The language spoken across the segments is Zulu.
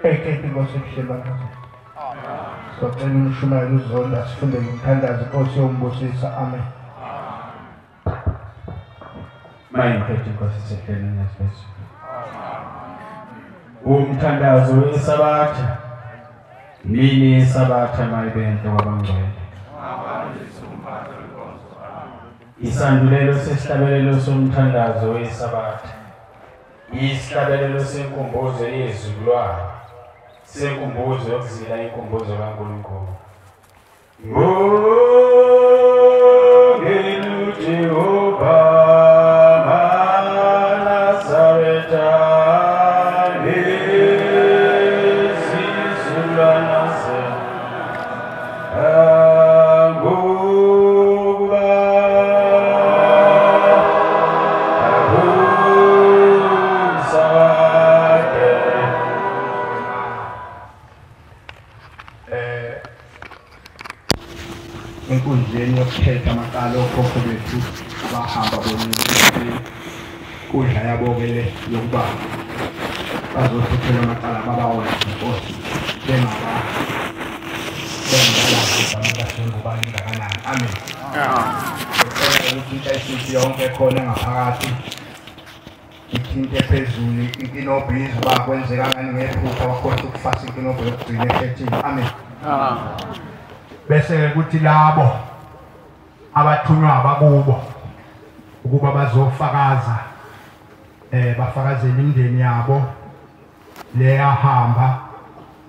Kayikho inkosi ehlelana. Socela umshumayeli uzonda sifunde umthandazo inkosi yombusisa. Amen. Mayiphethe inkosi ehlelana yaseSizwe. Umthandazo wesabatha. Mini yesabatha mayibente wabangcwele. Isandulelo sesihlabelelo somthandazo wesabatha. Isihlabelelo senkumbuzo yezulwane. Senkumbuzo yokuzila inkumbuzo kaNkulunkulu. Ngenu Jehova Nazareta Sizulwana se enkundleni yokukhetha amaqala okhokho bethu abahamba bonke kudla yabokele yokuba bazothuthela amaqala babawona inkosi bengabangubani kangakanani. Amen. Ngicela ukuthi inhliziyo yonke khona ngaphakathi ithinte phezulu inkinobhizi bakwenzeka ngani ngephutha wakhohlwa ukufasa inkinobho yokugcina ehlethini. Amen. Bese ukuthi labo abathunywa abakubo ukuba bazofakaza bafakazela imindeni yabo leyahamba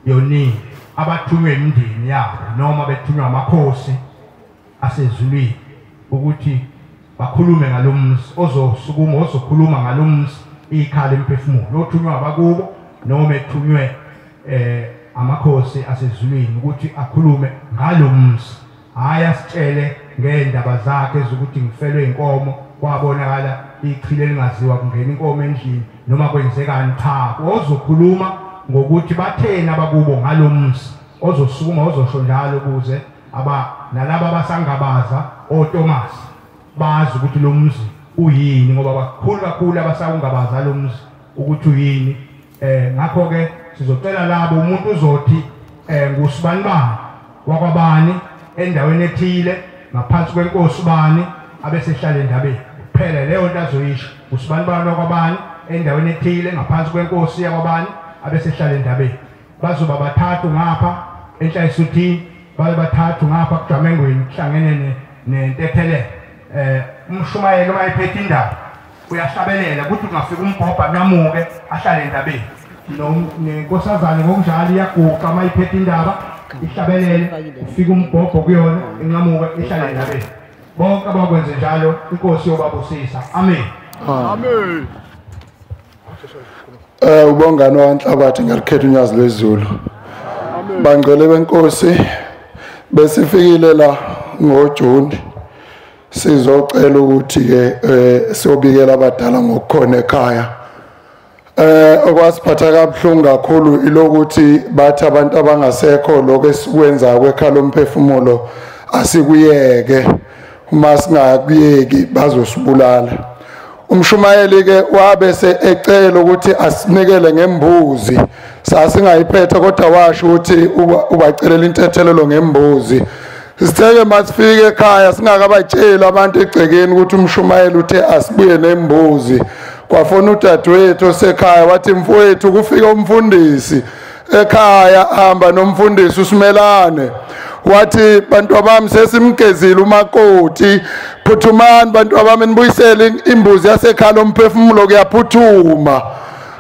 yoningi abathunywe imindeni yabo noma bethunywa amakhosi asezulwini ukuthi bakhulume ngalomzi ozosukuma ozokhuluma ngalomzi ikhala emphefumulo othunywa abakubo noma ethunywe amakhosi asezulwini ukuthi akhulume ngalomzi hayi asitshele ngeendaba zakhe zokuthi ngifelwe inkomo kwabonakala ichile lingaziwa kungena inkomo endlini noma kwenzekani. Cha, ozokhuluma ngokuthi bathena abakubo ngalomzi ozosukuma ozosho njalo ukuze nalabo abasangabaza oThomas bazi ukuthi lo mzi uyini ngoba kakhulu abasakungabaza lo mzi ukuthi uyini. Ngakho ke sizocela labo umuntu uzothi ngusibani bani wakwabani endaweni ethile ngaphansi kwenkosi bani abesehlala endabeni kuphela leyo nto azoyisho usibani bani wakwabani endaweni ethile ngaphansi kwenkosi yakwabani abesehlala endabeni. Bazoba bathathu ngapha enhlayisuthini babe bathathu ngapha kuJamengweni kuhlangene nentethelele. Umshumayeli uma ephethe indaba uyahlabelela ukuthi ungafika umbhobha nyamuke ahlale endabeni. Nenkosazane ngokunjalo iyaguqa uma iphethe indaba ihlabelele ufika umbhobho kuyona inqamuke ihlale endabeni. Bonke abakwenze njalo inkosi yobabusisa. Amen. Amen. Ubongane wanhlabathi ngalikhetha unyazi lwezulu. Bangcwele benkosi besifikile la ngoJuni sizocela ukuthi ke siyobikela abadala ngokukhona ekhaya. Okwasiphatha kabuhlungu kakhulu ilokuthi bathi abantu abangasekho lokho esikwenza kwekhala lomphefumulo asikuyeke uma singakuyeki bazosibulala. Umshumayeli ke wabese ecela ukuthi asinikele ngembuzi sasingayiphethe kodwa washo ukuthi ubacelela intethelelo ngembuzi. Sitheke masifike ekhaya singakabatsheli abantu egcekeni ukuthi umshumayeli uthe asibuye nembuzi. Kwafona udadewethu osekhaya wathi mfowethu kufika umfundisi ekhaya hamba nomfundisi uSimelane wathi bantu bami sesimgezile umakoti phuthumani bantu bami nibuyisele imbuzi yasekhaya lomphefumulo kuyaphuthuma.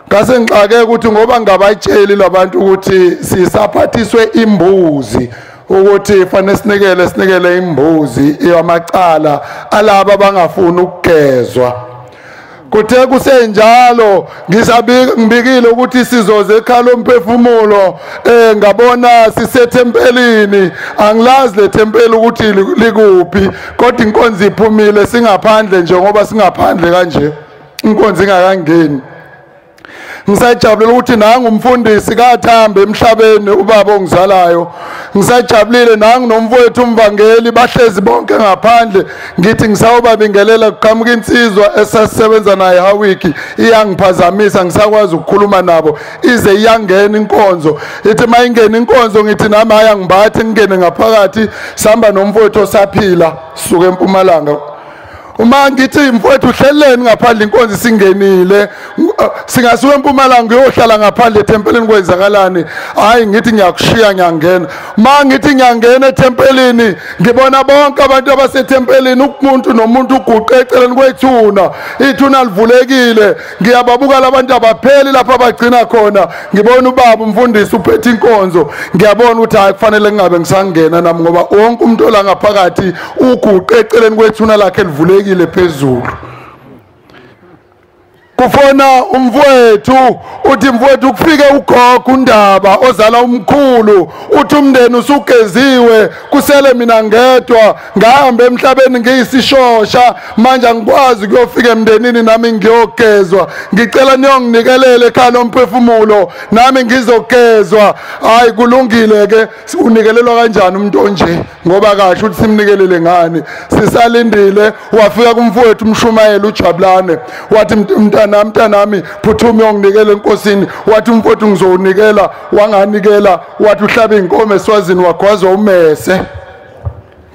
Ngase ngixake ukuthi ngoba ngabatsheli labantu ukuthi sisaphathiswe imbuzi ukuthi fanele sinikele imbuzi eyamacala alabo abangafuni ukugezwa. Kuthe kusenjalo ngibikile ukuthi sizoze ekhaya lomphefumulo ngabona sisethempelini angilazi le tempeli ukuthi likuphi kodwa inkonzo iphumile singaphandle njengoba singaphandle kanje inkonzo ingakangeni. ngisajabulile ukuthi nangu umfundisi kaThamba emhlabeni ubaba ongizalayo ngisajabulile nangu nomfowethu umvangeli bahlezi bonke ngaphandle ngithi ngisawubabingelela kuqhamuka insizwa esasisebenza naye hawiki iyangiphazamisa ngisakwazi ukukhuluma nabo ize iyangena inkonzo ithi mayingena inkonzo ngithi nami haya ngibathi ngene ngaphakathi sihamba nomfowethu osaphila suka eMpumalanga uma ngithi mfowethu uhleleni ngaphandle inkonzo singenile singasuka eMpumalanga uyohlala ngaphandle etempeleni kwenzakalani hayi ngithi ngiyakushiya ngiyangena uma ngithi ngiyangena etempeleni ngibona bonke abantu abasethempelini umuntu nomuntu uguqe eceleni kwethuna ithuna livulekile ngiyababuka labantu abapheli lapha abagcina khona ngibona ubaba umfundisi uphethe inkonzo ngiyabona ukuthi hayi kufanele ngingabe ngisangena nami ngoba wonke umuntu ola ngaphakathi uguqe eceleni kwethuna lakhe livulekile phezulu kufona umfowethu uthi mfowethu kufike ugogo uNdaba ozala umkhulu uthi umndeni usugeziwe kusele mina ngedwa ngihamba emhlabeni ngiyisishosha manje angikwazi kuyofika emndenini nami ngiyogezwa ngicela niyonginikelele ekhaya lomphefumulo nami ngizogezwa hayi kulungile ke unikelelwa kanjani umuntu onje ngoba kahle ukuthi simnikelele ngani sisalindile wafika kumfowethu umshumayela uJabulane wathi mntanami phuthuma uyonginikela enkosini wathi umfowethu ngizowunikela wanganikela wathi uhlaba inkomo eSwazini wagwazwa umese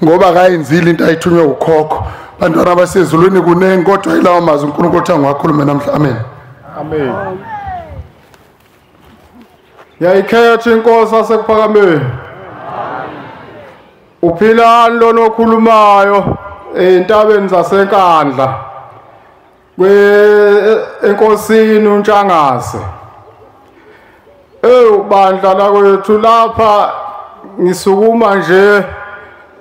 ngoba kayenzile into ayithunywe ukhokho bantwana basezulwini kunengi kodwa ilawo mazwi uNkulunkulu uthi angiwakhulume namhla amen amen yayikhetha inkosi asekuphakameni uphilani lona okhulumayo entabeni zasenkandla enkosini uNtshangase bandla lakwethu lapha ngisukuma nje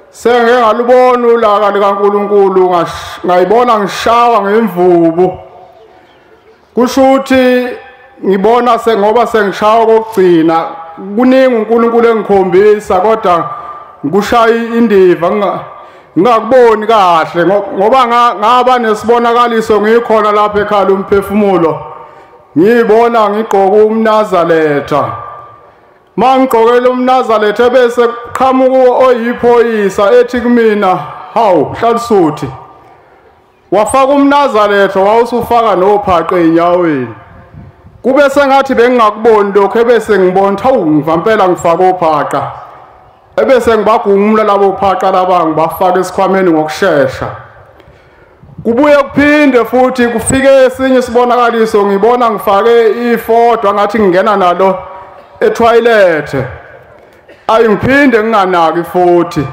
sengeke ngalubona ulaka likaNkulunkulu ngayibona ngishawa ngemvubu kusho ukuthi ngibona sengoba sengishawa kokugcina kuningi uNkulunkulu engikhombisa kodwa ngikushaya indiva ngingakuboni kahle ngoba ngaba nesibonakaliso ngikhona lapha ekhaya lomphefumulo ngiyibona ngigqoka umnazaletha mangigqokela umnazaletha bese qhamuka oyiphoyisa ethi kumina hawu Hlalisuthi wafaka umnazaletha wawusufaka nophaqe enyaweni kube sengathi bengingakuboni lokho ebese ngibona hawu ngivampela ngifaka ophaqa ebese ngibagungumla labo phaqa laba ngibafaka esikhwameni ngokusheshsha kubuye kuphinde futhi kufike esinye isibonakaliso ngibona ngifake ifoto ngathi ngingena nalo etoilet ayingiphinde nginganaki futhi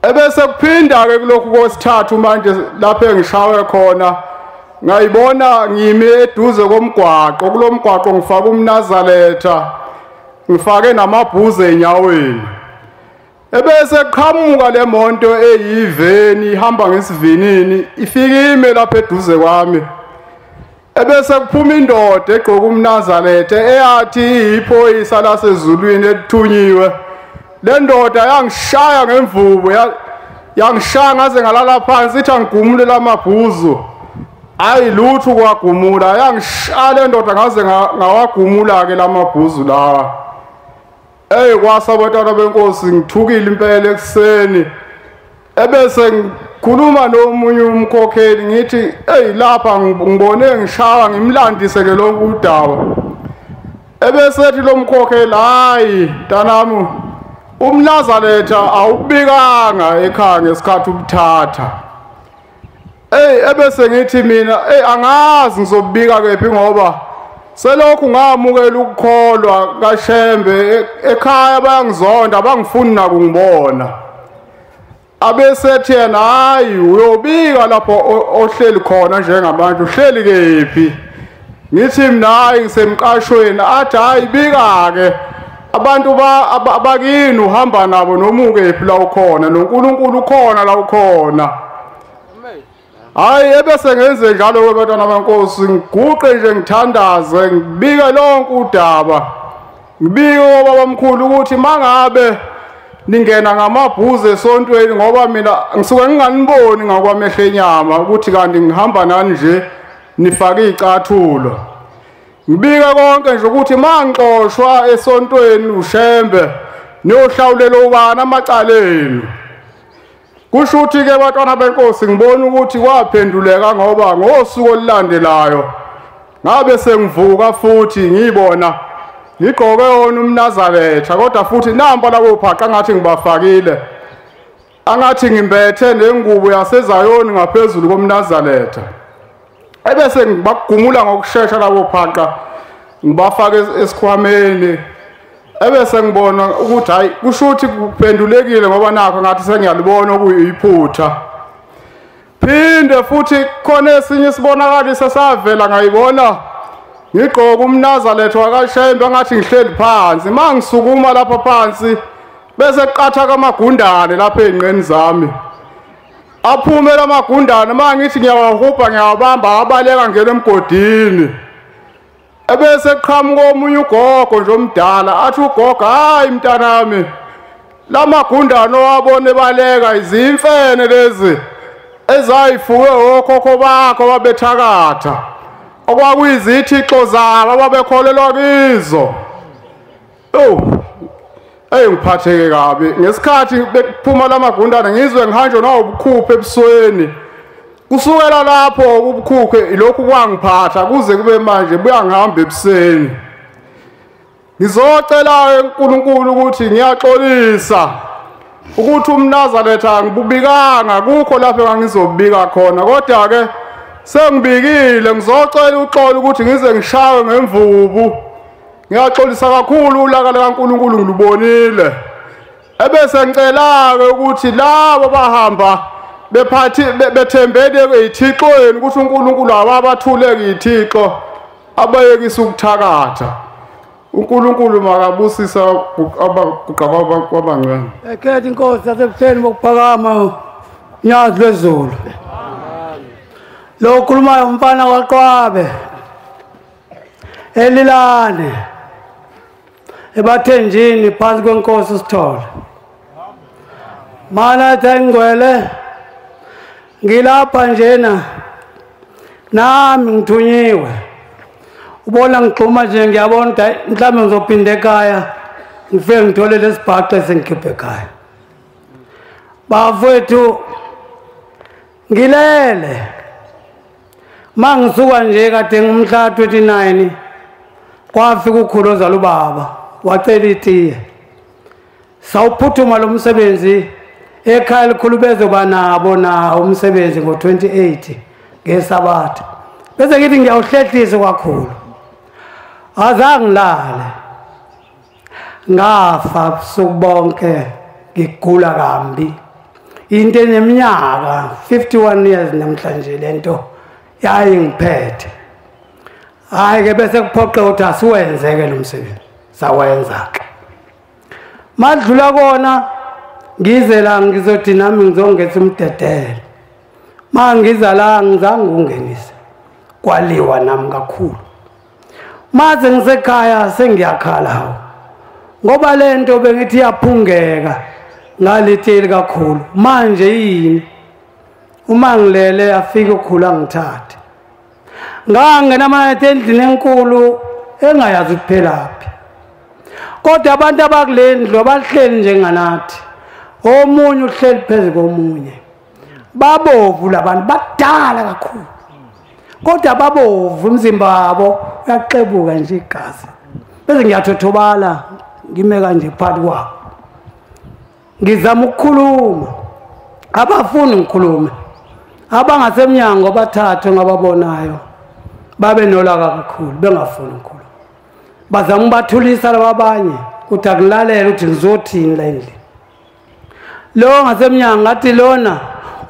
ebese kuphinda ke kulokhu kwesithathu manje lapho engishawe khona ngayibona ngimi eduze komgwaqo kulomgwaqo ngifaka umnazaletha ngifake namabhuzu enyaweni ebese qhamuka le monto eyiveni ihamba ngesivinini ifike ime lapha eduze kwami ebese kuphuma indoda egqoka umnazaletha eyathi iphoyisa lasezulwini elithunyiwe le ndoda yangishaya ngemvubu yangishaya ngaze ngalala phansi ithi angigumule lamabhuzu hayi lutho kwagumula yangishaya le ndoda ngaze ngawagumula ke lamabhuzu lawa kwasabatana benkosi ngithukile impela ekseni ebese ngikhuluma nomunye umkhokheli ngithi lapha ngibone ngishawa ngimlandise ke lonke udaba ebese ethi lo mkhokheli hayi ntanami umnazaletha awubikanga ekhaya ngesikhathi ubuthatha ebese ngithi mina angazi ngizobika kephi ngoba selokhu ngamukela ukukholwa kaShembe ekhaya bayangizonda abangifuni nakungibona abesethi yena hayi uyobika lapho ohleli khona njengamanje uhleli kephi ngithi mina hayi ngisemqashweni athi hayi bika ke abantu abakini uhamba nabo noma ukephi la ukhona noNkulunkulu ukhona la ukhona hayi ebese ngenze njalo kwabantwana benkosi ngiguqe nje ngithandaze ngibike lonke udaba ngibike obabamkhulu ukuthi mangabe ningena ngamabhuzu esontweni ngoba mina ngisuke nginganiboni ngakwamehla enyama ukuthi kanti ngihamba nani nje nifake icathulo ngibike konke nje ukuthi mangixoshwa esontweni ushembe niyohlawulela ubani amacaleni. Kusho ukuthi ke bantwana benkosi ngibona ukuthi kwaphenduleka ngoba ngosuku olulandelayo ngabe sengivuka futhi ngibona ngigqoke wona umNazaretha kodwa futhi namba labo phaqa ngathi ngibafakile angathi ngimbethe nengubo yasezayoni ngaphezulu komNazaretha ebese ngibagumula ngokusheshsha labo phaqa ngibafaka esikhwameni ebese ngibona ukuthi hayi kusho ukuthi kuphendulekile ngoba nakho ngathi sengiyalibona okuyiphutha. Phinde futhi khona esinye isibonakaliso savela ngayibona ngigqoka umNazaretha wakaShembe ngathi ngihleli phansi mangisukuma lapha phansi bese qatha kamagundane lapha enqeni zami aphume lamagundane mangithi ngiyawahubha ngiyabamba abaleka ngene emgodini ebese qhamuka omunye ugogo nje omdala athi ugogo hayi mntanami lamagundane owabone baleka izimfene lezi ezayifuke okhokho bakho babethakatha okwakuyizithixo zabo ababekholelwa kizo. Ngiphatheke kabi ngesikhathi bephuma lamagundane ngizwe ngihanjwe nawubukhuphe ebusweni kusukela lapho ubukhuphe ilokhu kwangiphatha kuze kube manje buyangihamba ebusweni. Ngizocela uNkulunkulu ukuthi ngiyaxolisa ukuthi umNazaretha angibubikanga kukho lapho engangizobika khona kodwa ke sengibikile ngizocela uxolo ukuthi ngize ngishawe ngemvubu. Ngiyaxolisa kakhulu ulaka likaNkulunkulu ngilubonile ebese ngicela ke ukuthi labo bahamba bephathi bethembele eithixweni ukuthi uNkulunkulu ababathuleke ithixo abayekisa ukuthakatha. uNkulunkulu makabusisa abaqhaqaba kwabangcwele. Ekhethe inkosi yasebutheni bokuphakama nyazi lwezulu. Lo ukhulumayo umfana kwaQwabe elilane ebathenjini phansi kwenkosi uSithole. Mana thengwele ngilapha njena nami ngithunyiwe. Ubona ngixhuma nje ngiyabona ukuthi mhlawumbe ngizophinda ekhaya ngifike ngithole lesibhaqa esengikhiphe ekhaya. Bafowethu ngilele mangisuka nje kade ngumhla 29 kwafika ukhuluza lubaba wacela itiye sawuphuthuma lo msebenzi ekhaya likhulubeze banabo na umsebenzi ngo28 ngesabatha bese ngithi ngiyawuhlehlisa kakhulu azange ngilale ngafa sobonke ngigula kambi into eneminyaka 51 years namhlanje lento yayingiphethe hayi ke bese kuphoqe ukuthi asiwenzeke lo msebenzi sawenza ke madlula kona ngize la ngizothi nami ngizongetha umdedele mangiza la ngizange ungenise kwaliwa nami kakhulu maze ngisekhaya sengiyakhala ngoba lento bengithi yaphungeka ngalitheli kakhulu manje yini uma ngilele afike ukhula ngithathe ngangena amathe endlini enkulu engayazi ukuphelaphi kodwa abantu abakulendlu abahleli njenganathi omunye uhleli phezulu komunye babovu labantu badala kakhulu kodwa babovu umzimba wabo uyaqebuka nje igazi bese ngiyathothobala ngime kanje phakathi kwabo ngizama ukukhuluma abafuni ngikhulume abangasemnyango bathathu ngababonayo babe nolaka kakhulu bengafuni ukukhuluma bazama ukubathulisa labanye ukuthi akulalele ukuthi ngizothini la endlini lo ngasemnyango ngathi lona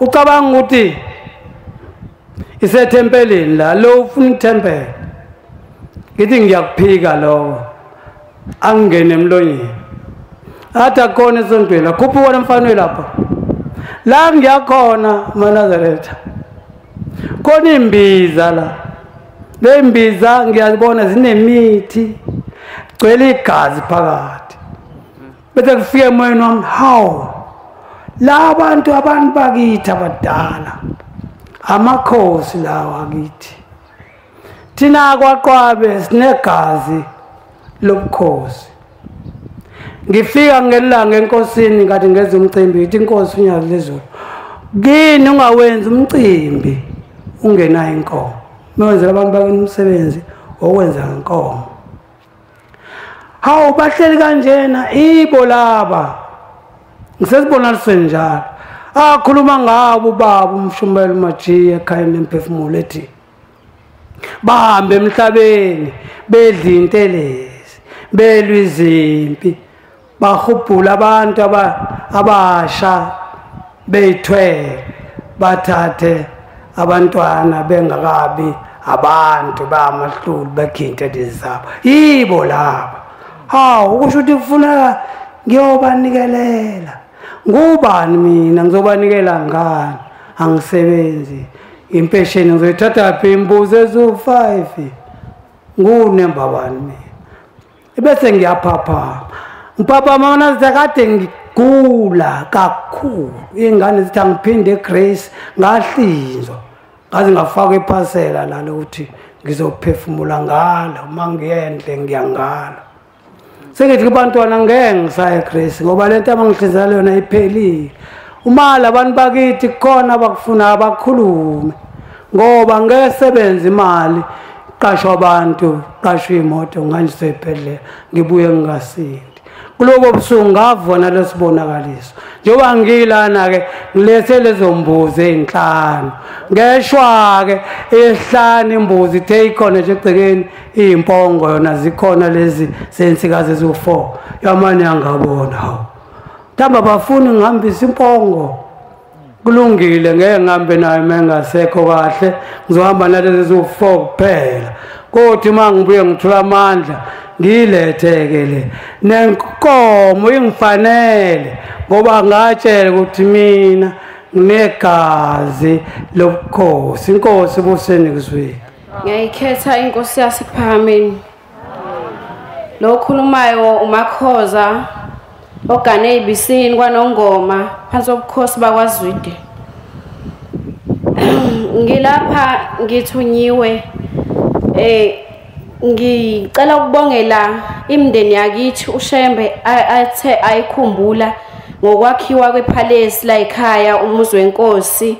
ucabanga ukuthi isethempelini la lo ufuna ithempele ngithi ngiyakuphika lo angene emlonyeni athi akona esontweni akhuphuka emfanweni lapha la ngiyakhona eNazaretha khona imbiza la le mbiza ngiyazibona zinemithi gcwele igazi phakathi bese kufike emoyeni wami hawu la abantu bakithi abadala amakhosi lawa akithi thina kwaQwabe sinegazi lobukhosi. Ngifika ngelanga enkosini ngathi ngeze umcimbi ngithi inkosi uNyazi lezulu kini ungawenza umcimbi ungenayo inkomo mewenzela abantu bakini umsebenzi okwenza inkomo. Hawu bahleli kanjena ibo laba ngisesibona lisenjalo akhuluma ngabo ubaba umshumayeli uMajiya ekhayeni lemphefumulo ethi bahambe emhlabeni bedla intelezi belwa izimpi bahubhula abantu abasha beyithwele bathathe abantwana bengakabi abantu bamahlulu bekhinte lezabo yibo laba. Hawu ukusho ukuthi kufuneka ngiyobanikelela ngubani mina ngizobanikela ngani angisebenzi impesheni ngizoyithatha phi imbuzi ezu5 ngunemba bani mina bese ngiyaphaphama ngiphaphama nazi kade ngigula kakhulu ingane zithi angiphinde eGrace ngahlinzwa ngaze ngafaka iphasela la lokuthi ngizophefumula ngalo mangiyendle ngiyangala sengithi kubantwana ngeke ngisaya eGrace ngoba lento abangihlinzela yona iphelile. Uma labantu bakithi khona bakufuna abakhulume ngoba ngeke sebenza imali qashwa abantu qashwa imoto nganjise ephedlela ngibuye ngingasindi kulobo busuku ngavona lesibonakaliso njengoba ngilana ke ngilethe lezo mbuzi ezinhlanu ngeshwa ke ehlanu imbuzi ithe ikhona nje egcekeni impongo yona zikhona lezi sensikazi ezu4 yamani yangabona hawo thamba bafuni ngihambisa impongo kulungile ngeke ngihambe nayo mengasekho kahle ngizohamba nalezi ezu4 kuphela kodwa uma ngibuye ngithola amandla ngiletheke le nenkomo ingifanele ngoba ngatshela ukuthi mina nginegazi lobukhosi inkosi busenikuzweni. Ngiyikhetha inkosi yasePhakameni lo khulumayo uMakhoza ogane ibisini kwaNongoma phansi obukhosi bakwaZwide. Ngilapha ngithunyiwe ngicela ukubongela imndeni yakithi uShembe athe ayikhumbula ngokwakhiwa kwepalace la ekhaya umuzi wenkosi.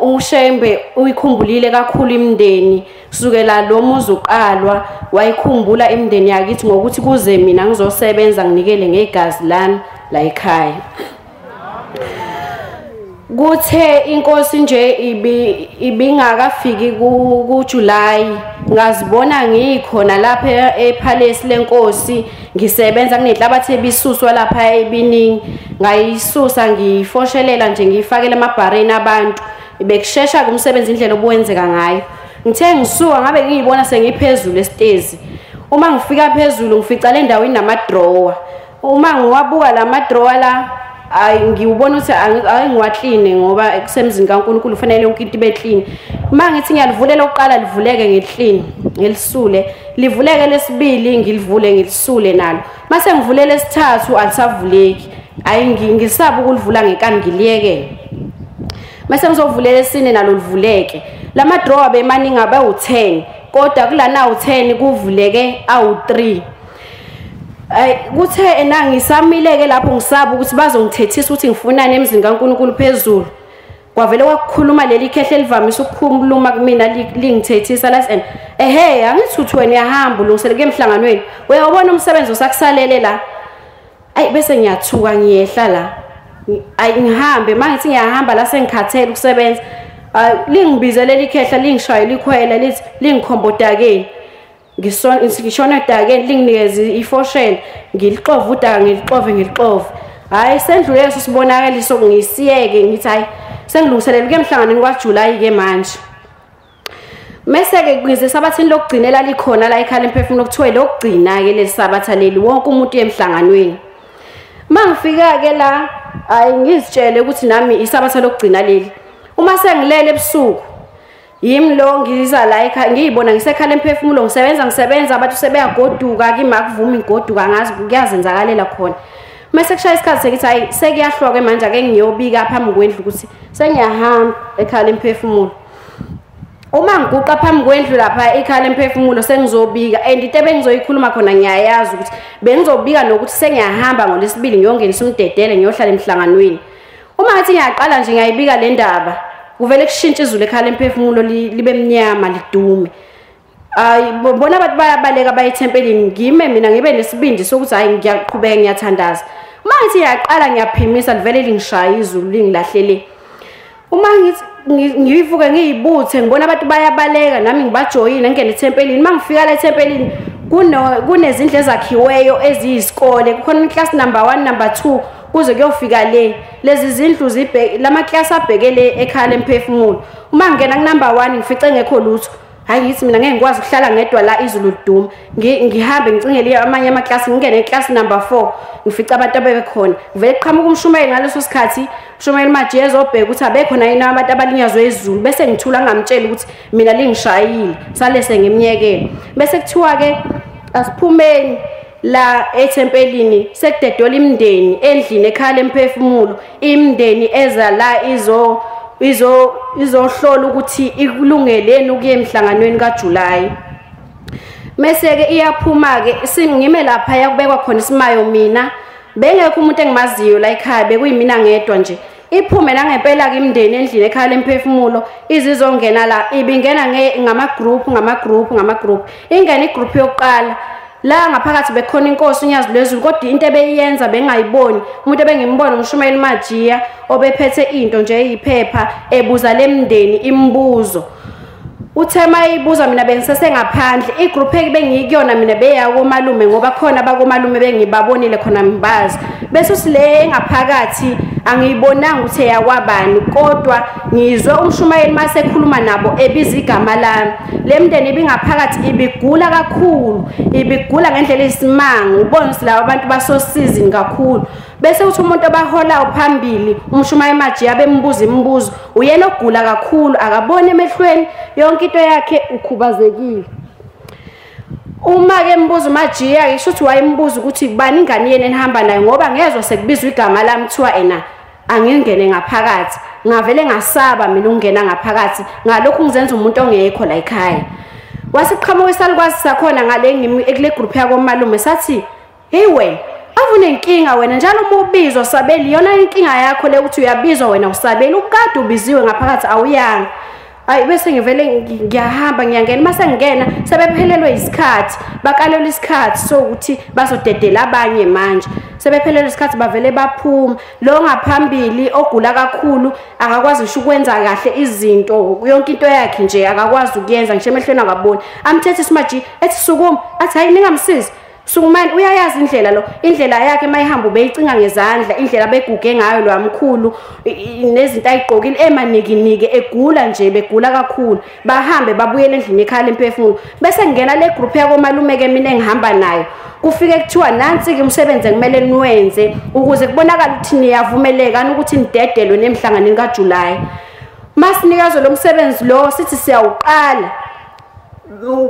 uShembe uyikhumbulile kakhulu imndeni kusukela lo muzi uqalwa wayikhumbula imndeni yakithi ngokuthi kuze mina ngizosebenza nginikele ngegazi lami la ekhaya. Kuthe inkosi nje ibingakafiki kuJuly ngazibona ngikhona lapha epalace lenkosi ngisebenza kunenhlabathi ebisuswa lapha ebiningi ngayisusa ngifoshelela nje ngifakele amabhareni abantu bekushesha kumsebenzi indlela obuwenzeka ngayo. Ngithe ngisuka ngabe ngiyibona sengiphezulu estezi. Uma ngifika phezulu ngifica le ndawo inamadrawer. Uma ngiwabuka lamadrawer la ngiwubona ukuthi angiwaclean ngoba kusemzini kaNkulunkulu kufanele yonke into ibe clean. Uma ngithi ngiyalivulela oqala livuleke ngeclean ngelisule livuleke lesibili ngilivule ngilisule nalo mase ngivule lesithathu alisavuleki ngisaba ukulivula ngekani ngiliyekele mase ngizovulela lesine nalo livuleke. Lama drawer bemaningi abe u10 kodwa kulana u10 kuvuleke awu3. Kuthe ngisamileke lapho ngisaba ukuthi bazongithethisa ukuthi ngifunani emzini kaNkulunkulu phezulu. Kwavele kwakukhuluma leli khehle livamisa ukukhuluma kumina lingithethisa lasi angithi uthi wena uyahamba ulungiseleke emhlanganweni uyabona umsebenzi osakusalele la bese ngiyathuka ngiyehla la ngihambe mangithi ngiyahamba la sengikhathele ukusebenza lingibize leli khehla lingishayela ikhwela lithi lingikhombotakeni ngishona edakeni linginikeze ifoshela ngilixova udaka ngilixove hayi sendlule leso sibonakaliso ngisiyeke ngithi hayi sengilungiselela emhlanganweni kwaJuly ke manje. Mase ke kwize sabathini lokugcinela likhona la ekhaya lemphefumulo kuthiwe lokugcina ke lesabatha leli wonke umuntu emhlanganweni. Mangifika ke la ngizitshele ukuthi nami isabatha lokugcina leli. Uma sengilele ebusuku yimi lo ngiza la ekhaya ngiyibona ngisekhala emphefumulo ngisebenza abantu sebeyagoduka kimakuvuma ingoduka ngazi kuyazenzakalela khona. Mase kushaya isikhathi sekithi hayi sekuyahlwa ke manje ake ngiyobika phambi kwendlu ukuthi sengiyahamba ekhaya lemphefumulo. uma ngiguqa phambi kwendlu lapha ekhaya lemphefumulo sengizobika and into ebengizoyikhuluma khona ngiyayazi ukuthi bengizobika nokuthi sengiyahamba ngolesibili ngiyongenisa umdedele ngiyohlala emhlanganweni. Uma ngathi ngiyaqala nje ngiyayibika le ndaba kuvele kushintshe izulu ekhaya lemphefumulo libe mnyama lidume. Bona abantu bayabaleka bayethempelini ngime mina ngibe nesibindi sokuthi hayi ngiyaqhubeka ngiyathandaza. Uma ngathi ngiyaqala ngiyaphimisa livele lingishaya izulu lingilahlele. Uma ngithi ngivuke ngiyibuthe ngibona abantu bayabaleka nami ngibajoyina ngene ethempelini. Mangifika la ethempelini kunezindlu ezakhiweyo eziyisikole kukhona iclass number 1 number 2 kuze kuyofika lezi zindlu lama class abhekele ekhaya lemphefumulo. Uma ngena ku number 1 ngifice ngekho lutho hayi ngithi mina ngeke ngikwazi ukuhlala ngedwa la izulu liduma ngihambe ngicingele amanye ama class ngingene eclass number 4 ngifica abantu abebekhona vele qhamuka umshumayeli ngaleso sikhathi umshumayeli manje ezobheka ukuthi abekhona yini abantu abalinyazwe izulu bese ngithula ngamtshela ukuthi mina lingishayile salese ngimnyekela bese kuthiwa ke asiphumeni la ethempelini sekudedola imndeni endlini ekhaya lemphefumulo imndeni eza la izohlola ukuthi ikulungeleni ukuye emhlanganweni kaJuly. Mase ke iyaphuma ke singime lapha yakubekwa khona isimayo mina bengekho umuntu engimaziyo la ekhaya bekuyimina ngedwa nje. Iphume la ngempela ke imndeni endlini ekhaya lemphefumulo izizongena la ibingena ngama group ingena igroup yokuqala la ngaphakathi bekhona inkosi unyazi lwezulu kodwa into ebeyenza bengayiboni umuntu ebengimbona umshumayeli Majiya obephethe into nje eyiphepha ebuza lemndeni imibuzo uthema ibuza mina bengisese ngaphandle igroup ebengiyikuyona mina beya komalume ngoba khona bakomalume bengibabonile khona mbazi bese sile ngaphakathi angiyibonanga ukuthi yakwabani kodwa ngizwe umshumayeli mase ekhuluma nabo ebiza igama lami lemndeni ibingaphakathi ibigula kakhulu ibigula ngendlela esimanga ubona silabo abantu basosizini kakhulu bese uthi umuntu abahola phambili umshumayeli Majiya bembuza imibuzo uyena ogula kakhulu akabone emehlweni yonke into yakhe ukhubazekile. Uma ke mbuzo Majiya ngisho ukuthi wayembuza ukuthi kubani ingane yena enihamba nayo ngoba ngezwe sekubizwa igama lami kuthiwa ena angingene ngaphakathi ngavele ngasaba mina ukungena ngaphakathi ngalokho ngizenza umuntu ongekho la ekhaya. Wasiqhamuka isalikwazi sakhona ngale ekule group yako malume sathi hey wena avune inkinga wena njalo uma ubizwa sabeli yona inkinga yakho le ukuthi uyabizwa wena usabeli ukade ubiziwe ngaphakathi awuyanga. Hayi bese ngivele ngiyahamba ngiyangena mase ngena sebephelelwe isikhathi bakalelwa isikhathi so ukuthi bazodedela abanye manje sebephelelwe isikhathi bavele baphuma lo ngaphambili ogula kakhulu akakwazi ngisho ukwenza kahle izinto yonke into yakhe nje akakwazi ukuyenza ngisho emehlweni akaboni amthethe isimaji ethi sukuma athi hayi ningamsizi Sukumani uyayazi indlela yakhe mayihamba ubeyicinga ngezandla indlela beguge ngayo lo amkhulu nezinto ayigqokile emanikinike egula nje begula kakhulu bahambe babuyele endlini ekhaya lemphefumulo bese ngena le group yako malume ke mina engihamba nayo kufike kuthiwa nansi ke umsebenzi kumele niwenze ukuze kubonakala ukuthi niyavumeleka ukuthi nidedelwe nemhlanganweni kaJuly. Masinikezwe lo msebenzi lo sithi siyawuqala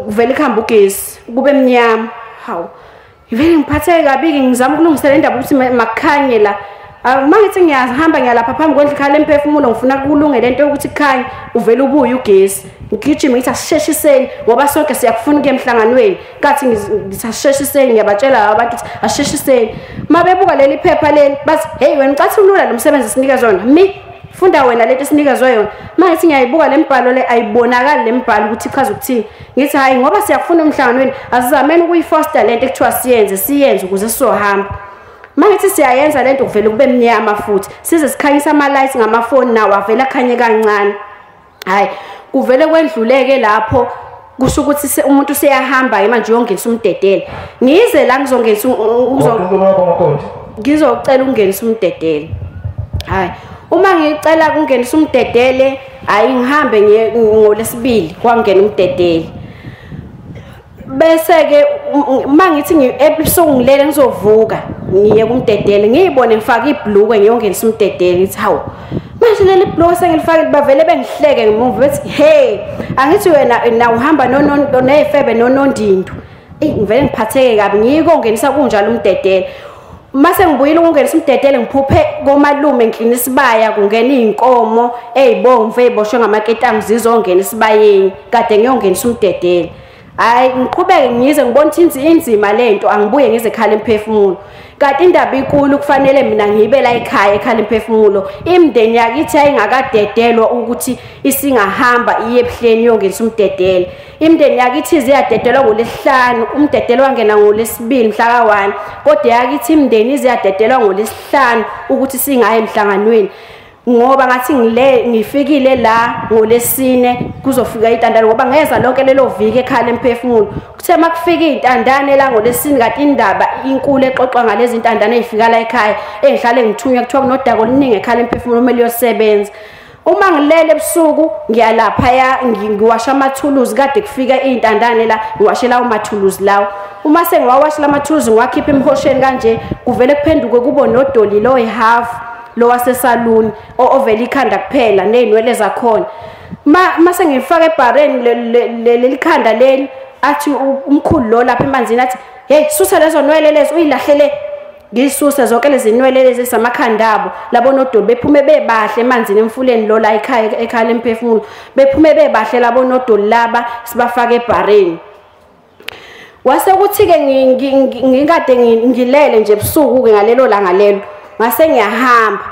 uvele khamba ugesi kube emnyama hawo ivele ngiphatheke kabi ngizama ukulungisela indaba ukuthi makhanye la mangithi ngiyahamba ngiyalapha phambi kwendlu ekhaya lemphefumulo ngifuna kulungele into ukuthi khanye uvele ubuye ugesi ngigijima ngithi asisheshiseni ngoba sonke siyakufuna ke emhlanganweni kathi ngisasheshiseni ngiyabatshela abantu ukuthi asheshiseni mabebuka leli phepha leli bathi hey wena ucathi ulula lo msebenzi sinika zona funda wena lento sinikezwe yona mangithi ngiyayibuka lembhalo le ayibonakala lembhalo ukuthi ichaza ukuthini ngithi hayi ngoba siyafuna emhlanganweni asizameni ukuyifoster lento ekuthiwa siyenze ukuze sizohamba mangithi siyayenza lento kuvele kube emnyama futhi size sikhanyisa ama lights ngamafoni nawo avela khanye kancane hayi kuvele kwendluleke lapho kusho ukuthi umuntu seyahamba manje uyongenisa umdedele ngize la ngizongenisa ngizocela ungenisa umdedele hayi uma ngicela kungenisa umdedele hayi ngihambe ngolesibili kwangena umdedele bese ke mangithi ngi-episode ngilele ngizovuka ngiye kumdedele ngiyibone ngifaka ibhlukwe ngiyongenisa umdedele ngithi hawu manje leli bhlukwe sengilifakile bavele bengihleke ngemuva bethi hey angithi wena uhamba nefebe nonondindo ngivele ngiphatheke kabi ngiyikongenisa kunjalo umdedele mase ngibuyile ukungena simdedele ngiphuphe komalume nghlini isibaya kungena izinkomo ezibomvu eziboshwe ngamaketangu zizongena isibayeni kade ngiyongenisa umdedele. Hayi ngiqhubeke ngize ngibona ukuthi inzima lento angibuye ngize ekhala emphefumulo. Kanti indaba inkulu kufanele mina ngibe la ekhaya ekhala emphefumulo. Imndeni yakithi ayingakadedelwa ukuthi isingahamba iye ebuhleni yongenisa umdedele. Imndeni yakithi iziyadedelwa ngolesihlanu, umdedele wangena ngolesibili mhla ka1. Kodwa yakithi imndeni iziyadedelwa ngolesihlanu ukuthi singaye emhlanganweni. Ngoba ngathi ngifikile la ngolesine kuzofika intandane ngoba ngeza lonke lelo viki ekhala emphefumulo. Kuthe makufika intandane la ngolesine kanti indaba inkulu exoxwa ngalezi intandane ezifika la ekhaya engihlale ngithunywa kuthiwa kunodako oluningi ekhala emphefumulo kumele uyosebenza. Uma ngilele ebusuku ngiyalapha ya ngiwasha amathuluzi kade kufika intandane la ngiwashela amathuluzi lawo. Uma sengiwawashela amathuluzi ngiwakhipha emhosheni kanje kuvele kuphenduke kubo nodoli lo ehalf lo wasesaluni ovela ikhanda kuphela nezinwele zakhona. Mase ngifaka ebhareni lelikhanda leli athi umkhulu lo lapha emanzini athi hey susa lezo nwele lezi uyilahlele. Ngisuse zonke lezi nwele lezi samakhandabo labo nodoli bephume bebahle emanzini emfuleni lo la ekhala emphefumulo bephume bebahle labo nodoli laba sibafaka ebhareni. Wase kuthi ke ngingade ngilele nje ebusuku ke ngalelo langa lelo ngase ngiyahamba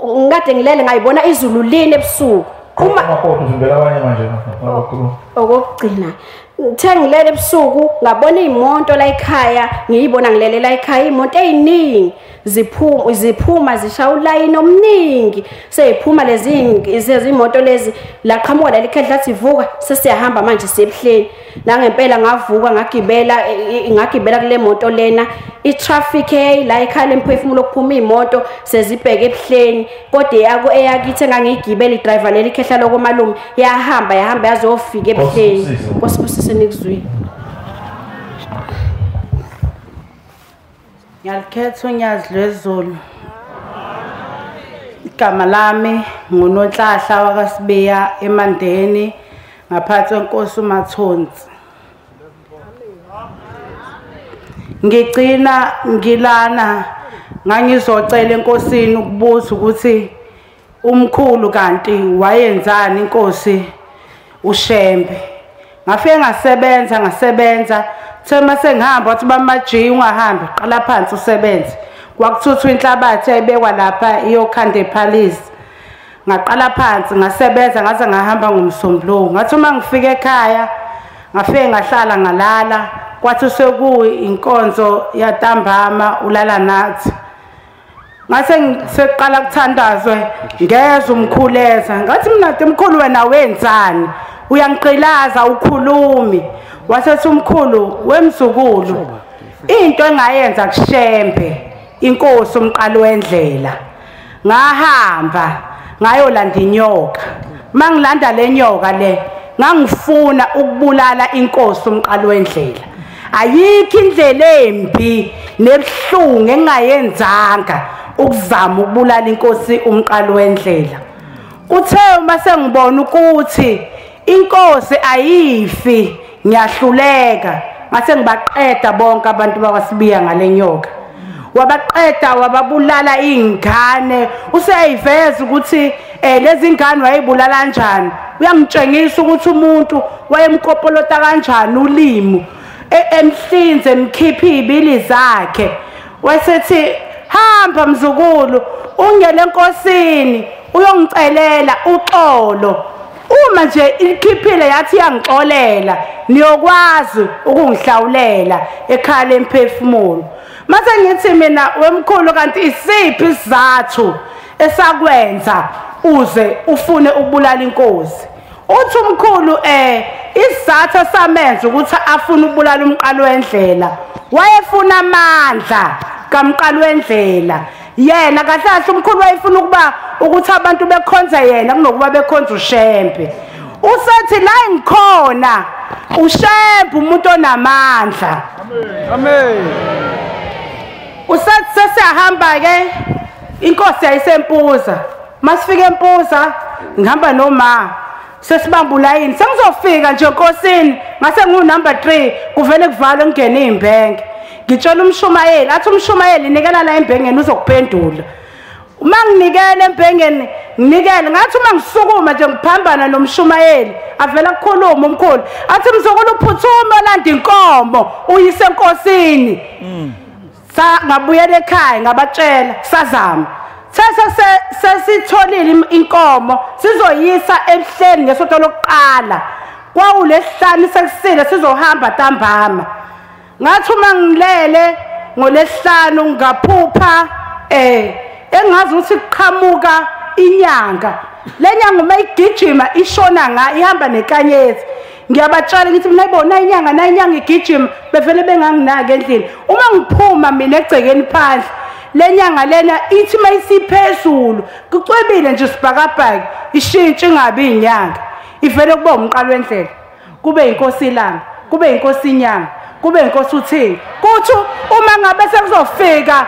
ngade ngilele ngayibona izulu line ebusuku uma amakhona uzimbela abanye manje abakhulu okugcina ngithe ngilele ebusuku ngabona imonto la ekhaya ngiyibona ngilele la ekhaya imonto eziningi ziphuma zishaya ulayini omningi seyiphuma lezi imoto lezi laqhamuka lelikhehla lathi vuka sesiyahamba manje siyebuhleni nangempela ngavuka ngagibela kule moto lena itraffic la ekhala emphefumulo kuphuma imoto sezibheke ebuhleni kodwa eyakithi engangigibela idriver lelikhehla lokomalume yahamba yazofika ebuhleni Nkosibusise nikuzwile. Ngiyakhetha uNyazi Lwezulu. Igama lami nguNonhlahla wakwaSibiya eMandeni ngaphansi kwenkosi uMathonsi. Ngigcina ngilana ngangizocela enkosini ukubuza ukuthi umkhulu kanti wayenzani inkosi uShembe. Ngafike ngasebenza thema sengihamba wathi bamaji ungahambi qala phansi usebenze kwakuthuthwa inhlabathi ayibekwa lapha iyokhanda ePalace ngaqala phansi ngasebenza ngaze ngahamba ngomsombuluko ngathi uma ngifika ekhaya ngafike ngahlala ngalala kwathi inkonzo yatambama ulala nathi ngase ngiseqala kuthandazwe ngeza umkhuleza ngathi mina umkhulu wena wenzani uyangiqilaza ukhulumi wasethi umkhulu wemzukulu into engayenza kuShembe inkosi umqalo wendlela ngahamba ngayolanda inyoka mangilanda lenyoka le ngangifuna ukubulala inkosi umqalo wendlela ayikho indlela embi nebhlungu engayenzanga ukuzama ukubulala inkosi umqalo wendlela uthe uma sengibona ukuthi inkosi ayifi ngiyahluleka ngase ngibaqeda bonke abantu bakwaSibiya ngalenyoka wabaqeda wababulala ingane useyiveza ukuthi lezi ingane wayibulala kanjani uyangitshengisa ukuthi umuntu wayemkopolota kanjani ulimi emhlinze emkhipha izibili zakhe wasethi hamba mzukulu ungele enkosini uyongicelela uxolo uma nje ikhiphile yathi yangixolela niyokwazi ukungihlawulela ekhala emphefumulo mase ngithi mina wemkhulu kanti isiphi isizathu esakwenza uze ufune ukubulala inkosi uthi umkhulu isizathu samenza ukuthi afune ukubulala umqalo wendlela wayefuna amandla kamqalo wendlela yena kahle umkhulu wayefuna ukuthi abantu bekhonze yena kunokuba bekhonza uShembe usethi la ngikhona uShembe umuntu onamandla amen usethi sesihamba ke inkosi yayisempuza masifike empuza ngihamba noma sesibamba ulayini sengizofika nje enkosini ngase ngu number 3 kuvele kuvalwe ngene imbhenke ngitshela umshumayeli athi umshumayeli nikela la embhengeni uzokuphendula uma nginikele embhengeni nginikele ngathi uma ngisukuma nje ngiphambana nomshumayeli avela kukhuluma umkhulu athi mzukulu uphuthuma olanda inkomo uyise enkosini ngabuyela ekhaya ngabatshela sazama sesitholile inkomo sizoyisa ebuhleni ngesonto lokuqala kwawulesihlanu sekusile sizohamba ntambama ngathi uma ngilele ngolesihlanu ngaphupha engazi ukuthi kuqhamuka inyanga lenyanga uma igijima ishona nga ihamba nenkanyezi ngiyabatshela ngithi mina ibona inyanga igijima bevele benganginaki endlini uma ngiphuma mina egcekeni phandle lenyanga lena ithi mayisiphezulu kucwebile nje sibhakabhaka ishintshe ingabi inyanga ivele kuba umqalo wendlela kube inkosi ilanga kube inkosi inyanga kube inkosi uthini kuthi uma ngabe sekuzofika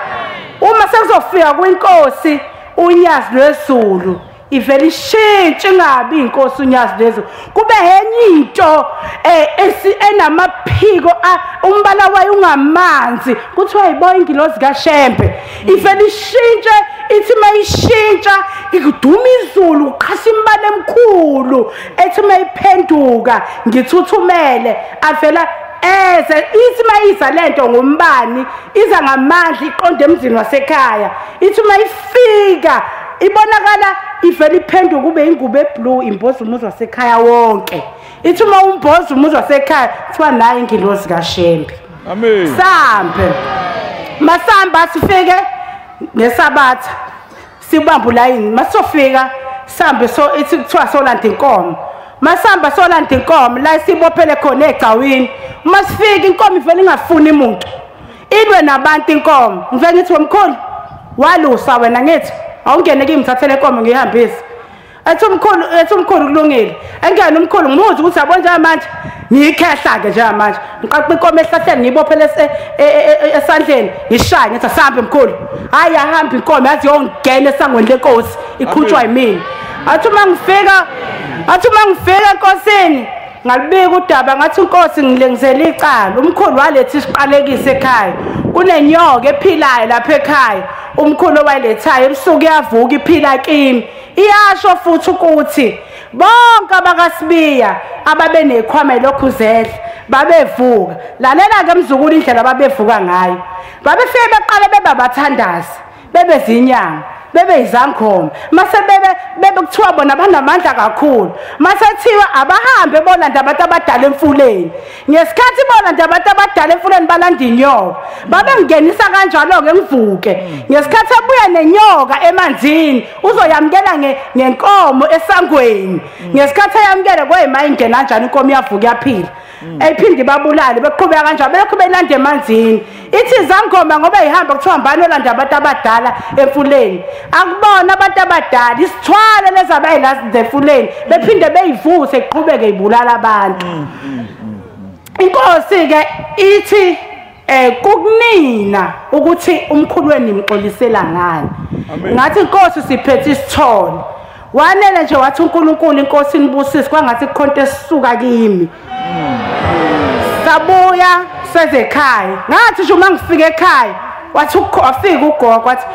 kwinkosi unyazi lwezulu ivele ishintshe ingabi inkosi unyazi lwezulu kube enye into enamaphiko umbala wayo ungamanzi kuthiwa yiboya ingilozi kaShembe ivele ishintshe ithi mayishintsha ikuduma izulu uqhasa imbala emkhulu ethi mayiphenduka ngithuthumele avela ithi mayiza lento ngombani iza ngamandla iqonde emzini wasekhaya ithi mayifika ibonakala ivele iphenduka kube ingubo eblue imboza umuzi wasekhaya wonke ithi uma umboza umuzi wasekhaya kuthiwa nayo ingilozi kaShembe amen sambe masamba sifike ngesabatha sibamba ulayini masofika sambe so ithi kuthiwa solanda inkomo masamba solanda inkomo la sibophele khona egcawini masifika inkomo ivele ingafuni umuntu ilwe nabantu inkomo ngivele ngithi wemkhulu walusa wena ngithi awungene ngimthathele inkomo ngihambise ethi umkhulu kulungile engene umkhulu ngimuzi ukuthi yabo nje manje ngiyikhehla ke nje manje ngiqaqa inkomo ehlahleni ngibophele esandleni ngishaya ngithi asambe mkhulu hayi ahamba inkomo yazi yongena esangweni lenkosi iqhutshwa yimini athi uma ngifika enkosini ngalibika udaba ngathi inkosi ngilengizela icala umkhulu walethi isiqalekise ekhaya kunenyoka ephilayo lapha ekhaya umkhulu owalethayo ebusuku yavuka iphila kimi iyasho futhi ukuthi bonke abakaSibiya ababe nekhwama lokhu zedla babevuka lalela ke mzukulu indlela babevuka ngayo babefike beqale bebabathandazi bebezinyanga bebe izangoma mase bebe kuthiwa bona banamandla kakhulu mase thiwa abahambe bolanda abantu abadala emfuleni ngesikhathi bolanda abantu abadala emfuleni balanda inyoka babe ngenisa kanjalo ke ngivuke ngesikhathi abuya nenyoka emanzini uzoyamkela ngenkomo esangweni ngesikhathi ayamkele kweyima ingena kanjani inkomo yavuka yaphila ephindi babulale beqhubeka kanjalo beqhubeka ilanda emanzini ithi izangoma ngoba ihamba kuthiwa mbani olanda abantu abadala emfuleni akubona abantu abadala isithwala lezabayila zefuleni bephinde beyivuse iqhubeke ibulala abantu inkosi ke ithi kukunina ukuthi umkhulu wenu nimxolisela ngani ngathi inkosi siphethe isithole wanele nje wathi uNkulunkulu inkosi inibusise kwangathi ikhonto esisuka kimi sabuya sezekhaya ngathi nje uma ngifika ekhaya wathi afika ugogo wathi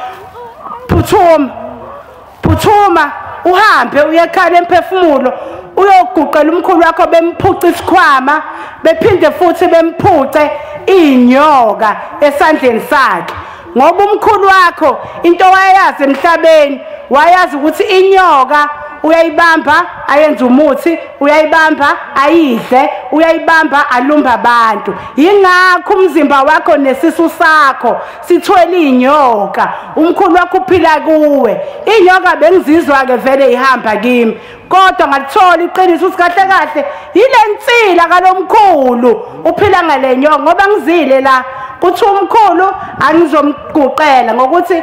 phuthuma uhambe uyekhala emphefumulo uyoguqela umkhulu wakho bemphuca isikhwama bephinde futhi bemphuce inyoka esandleni sakhe ngoba umkhulu wakho into wayazi emhlabeni wayazi ukuthi inyoka uyayibamba ayenza umuthi uyayibamba ayidle uyayibamba alumba abantu ingakho umzimba wakho nesisu sakho sithwele inyoka umkhulu wakho uphila kuwe inyoka bengizizwa ke vele ihamba kimi kodwa ngalithola iqiniso ukuthi kahle kahle yilensila kalomkhulu uphila ngale nyoka ngoba ngizile la kuthi umkhulu angizomguqela ngokuthi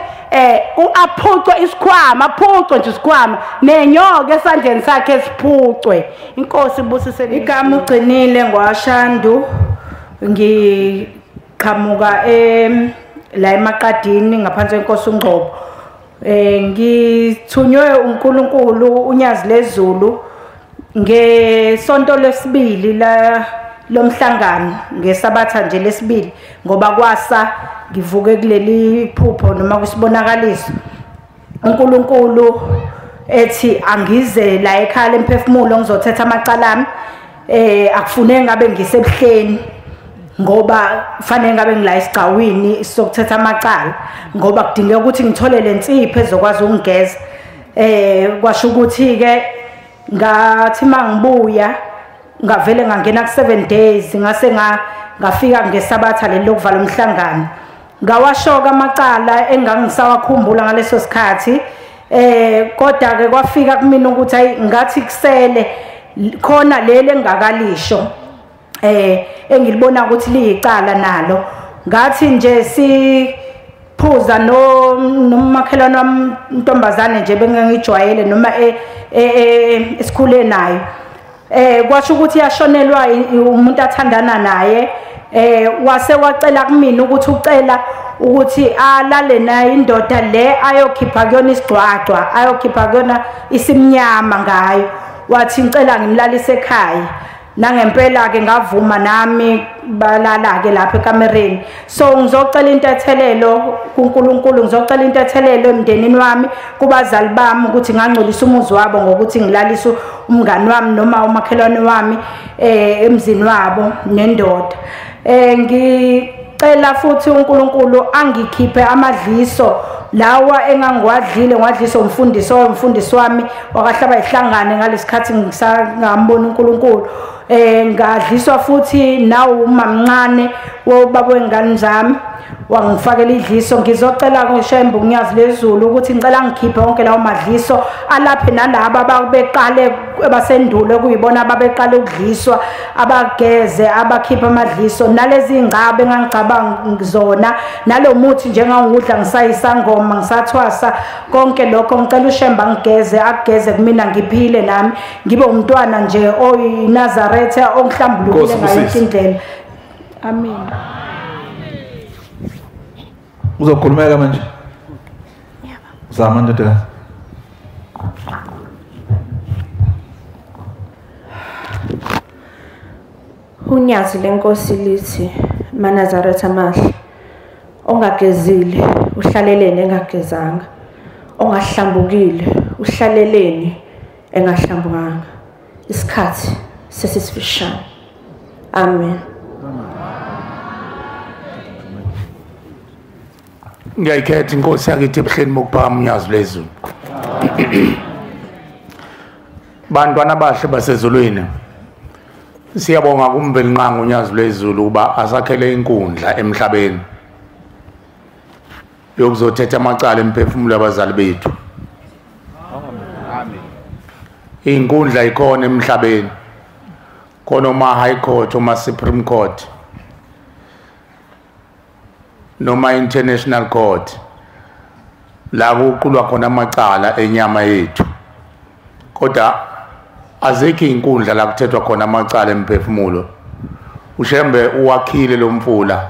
aphucwe isikhwama aphucwe nje isikhwama nenyoka esandleni sakhe esiphucwe inkosi ibusise igama ugcinile ngwashandu ngiqhamuka la emaqadini ngaphansi kwenkosi uNgqobo ngithunywe uNkulunkulu unyazi lezulu ngesonto lesibili la lomhlangano ngesabatha nje lesibili ngoba kwasa ngivuke kuleli phupho noma kusibonakaliso uNkulunkulu ethi angize la ekhaya lemphefumulo ngizothetha amacala ami akufune ngabe ngisebuhleni ngoba kufanele ngabe ngila esigcawini sokuthetha amacala ngoba kudingeka ukuthi ngithole lensipho ezokwazi ukungeza kwasho ukuthi ke ngathi mangibuya ngavele ngangena ku7 days ngase ngafika ngesabatha leli lokuvala umhlangano ngawashoka amacala engangisawakhumbula ngaleso sikhathi kodwa ke kwafika kumina ukuthi ayi ngathi kusele khona leli engakalisho engilibona ukuthi liyicala nalo ngathi nje siphuza nomakhelwane wami intombazane nje bengangijwayele noma esikhule nayo kwasho ukuthi yashonelwa umuntu athandana naye wase wacela kumina ukuthi ucela ukuthi alale naye indoda le ayokhipha kuyona isigcwagcwa ayokhipha kuyona isimnyama ngayo wathi ngicela ngimlalise ekhaya nangempela ke ngavuma nami balala ke lapha ekamereni so ngizocela intethelelo kuNkulunkulu ngizocela intethelelo emndenini wami kubazali bami ukuthi ngangcolisa umuzi wabo ngokuthi ngilalise umngani wami noma umakhelwane wami emzini wabo nendoda ngicela futhi uNkulunkulu angikhiphe amadliso lawa engangiwadlile ngwadliso umfundisi wami wakahlaba ihlangane ngalesikhathi ngisangambona uNkulunkulu ngadliswa futhi nawo umamncane wobaba wengane zami wangifakela idliso ngizocela kuShembu unyazi lezulu ukuthi ngicela ngikhiphe wonke lawo madliso alaphe nalabo ababeqale basendulo kuyibona ababeqale ukudliswa abageze abakhipha amadliso nalezi ingcabe engangicabanga ngizona nalomuthi njengangudla ngisayisangoma ngisathwasa konke lokho ngicela uShembu angigeze ageze kumina ngiphile nami ngibe umntwana nje oyinazarethe ongihlambulukile ngayonke indlela amen. Uzokhulumeka manje? Yebo. Zama ndodana. Unyazi lenkosi lithi Manazaretha amahle ongagezile uhlalelene engagezanga ongahlambukile uhlalelene engahlambukanga isikhathi sesisifishane amen. Ngiyayikhetha inkosi yakithi ebuhleni bokuphakama unyazi lwezulu. Bantwana bahle basezulwini siyabonga kumvelinqanga unyazi lwezulu uba asakhele inkundla emhlabeni yokuzothetha amacala emphefumulo yabazali bethu. Amen. Inkundla ikhona emhlabeni khona uma high court uma supreme court noma international court la kuqulwa khona amacala enyama yethu kodwa azekho inkundla la kuthethwa khona amacala emphefumulo. uShembe uwakhile lo mfula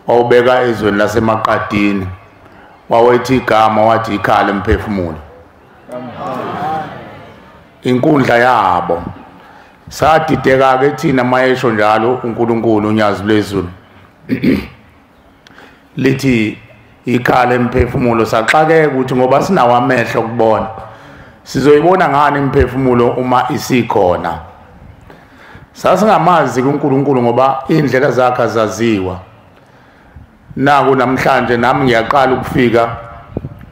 wawubeka ezweni laseMaqadini wawethi igama wathi ikhala emphefumulo. Inkundla yabo sadideka ke thina mayesho njalo uNkulunkulu unyazi lwezulu lithi ikhala emphefumulo saxakeka ukuthi ngoba sinawo amehlo okubona sizoyibona ngani imphefumulo uma isikhona. Sasingamazi kuNkulunkulu ngoba indlela zakhe azaziwa. Naku namhlanje nami ngiyaqala ukufika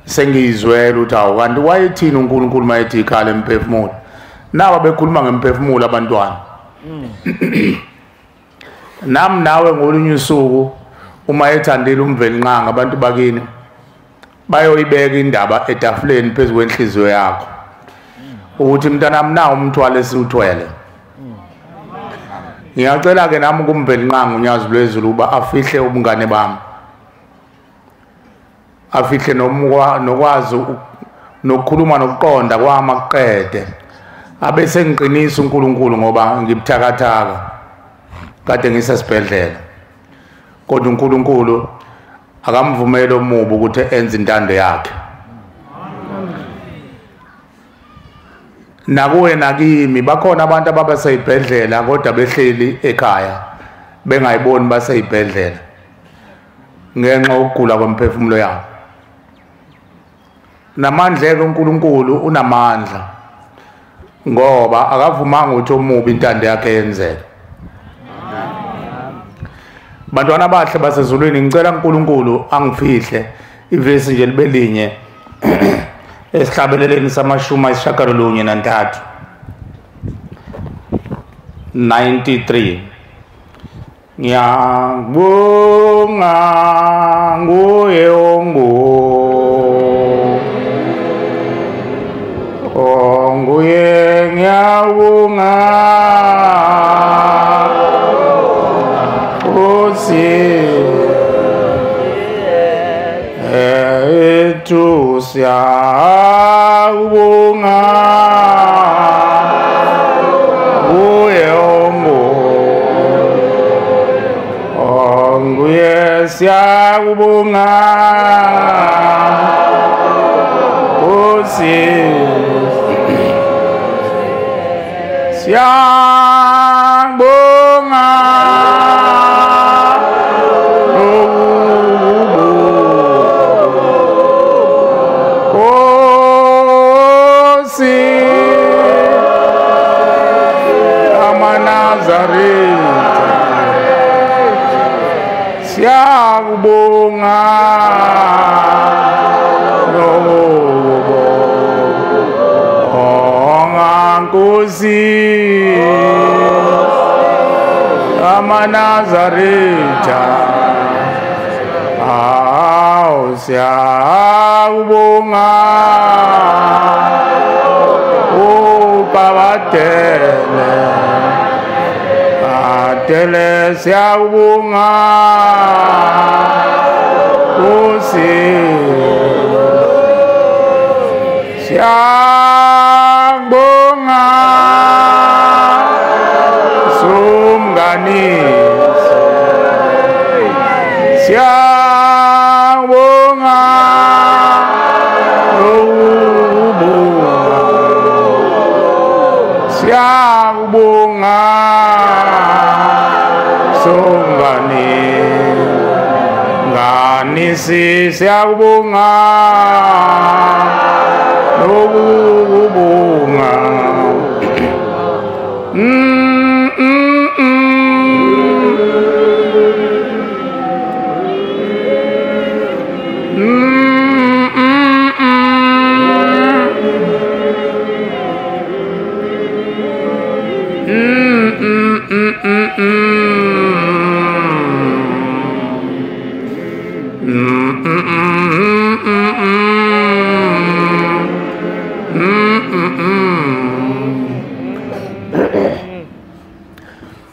sengizwela ukuthi awu kanti wayethini uNkulunkulu mayethi ikhala emphefumulo. Naba bekhuluma ngemphefumulo abantwana. Nami nawe ngolunye usuku uma ethandile umvelinqanga abantu bakini bayoyibeka indaba etafuleni phezulu kwenhliziyo yakho ukuthi mntanami nawo umthwalo esiwuthwele. Ngiyacela ke nami kumvelinqanga unyazi lwezulu uba afihle ubungane bami afihle nokwazi nokukhuluma nokuqonda kwami akuqede abese ngiqinisa uNkulunkulu ngoba ngibuthakathaka kade ngisesibhedlela kodwa uNkulunkulu akamvumele omubi ukuthi enze intando yakhe. nakuwe nakimi bakhona abantu ababaseyibhedlela kodwa behleli ekhaya bengayiboni baseyibhedlela ngenxa yokugula kwemphefumulo yabo. Namandla uNkulunkulu unamandla ngoba akavumanga ukuthi omubi intando yakhe yenzeke. Bantwana bahle basezulwini ngicela uNkulunkulu angifihle ivesi nje libe linye esihlabeleleni samashumi ayishagalolunye nantathu 93. Ngiyabonga nguye onguye ngiyabonga etu siyabonga nguye onguye siyabonga siyabonga siyabonga Nkosi amaNazaretha siyabonga Atele siyabonga Nkosi siyabonga sumganise siyabonga siyabonga sumganisi siyabonga nokubonga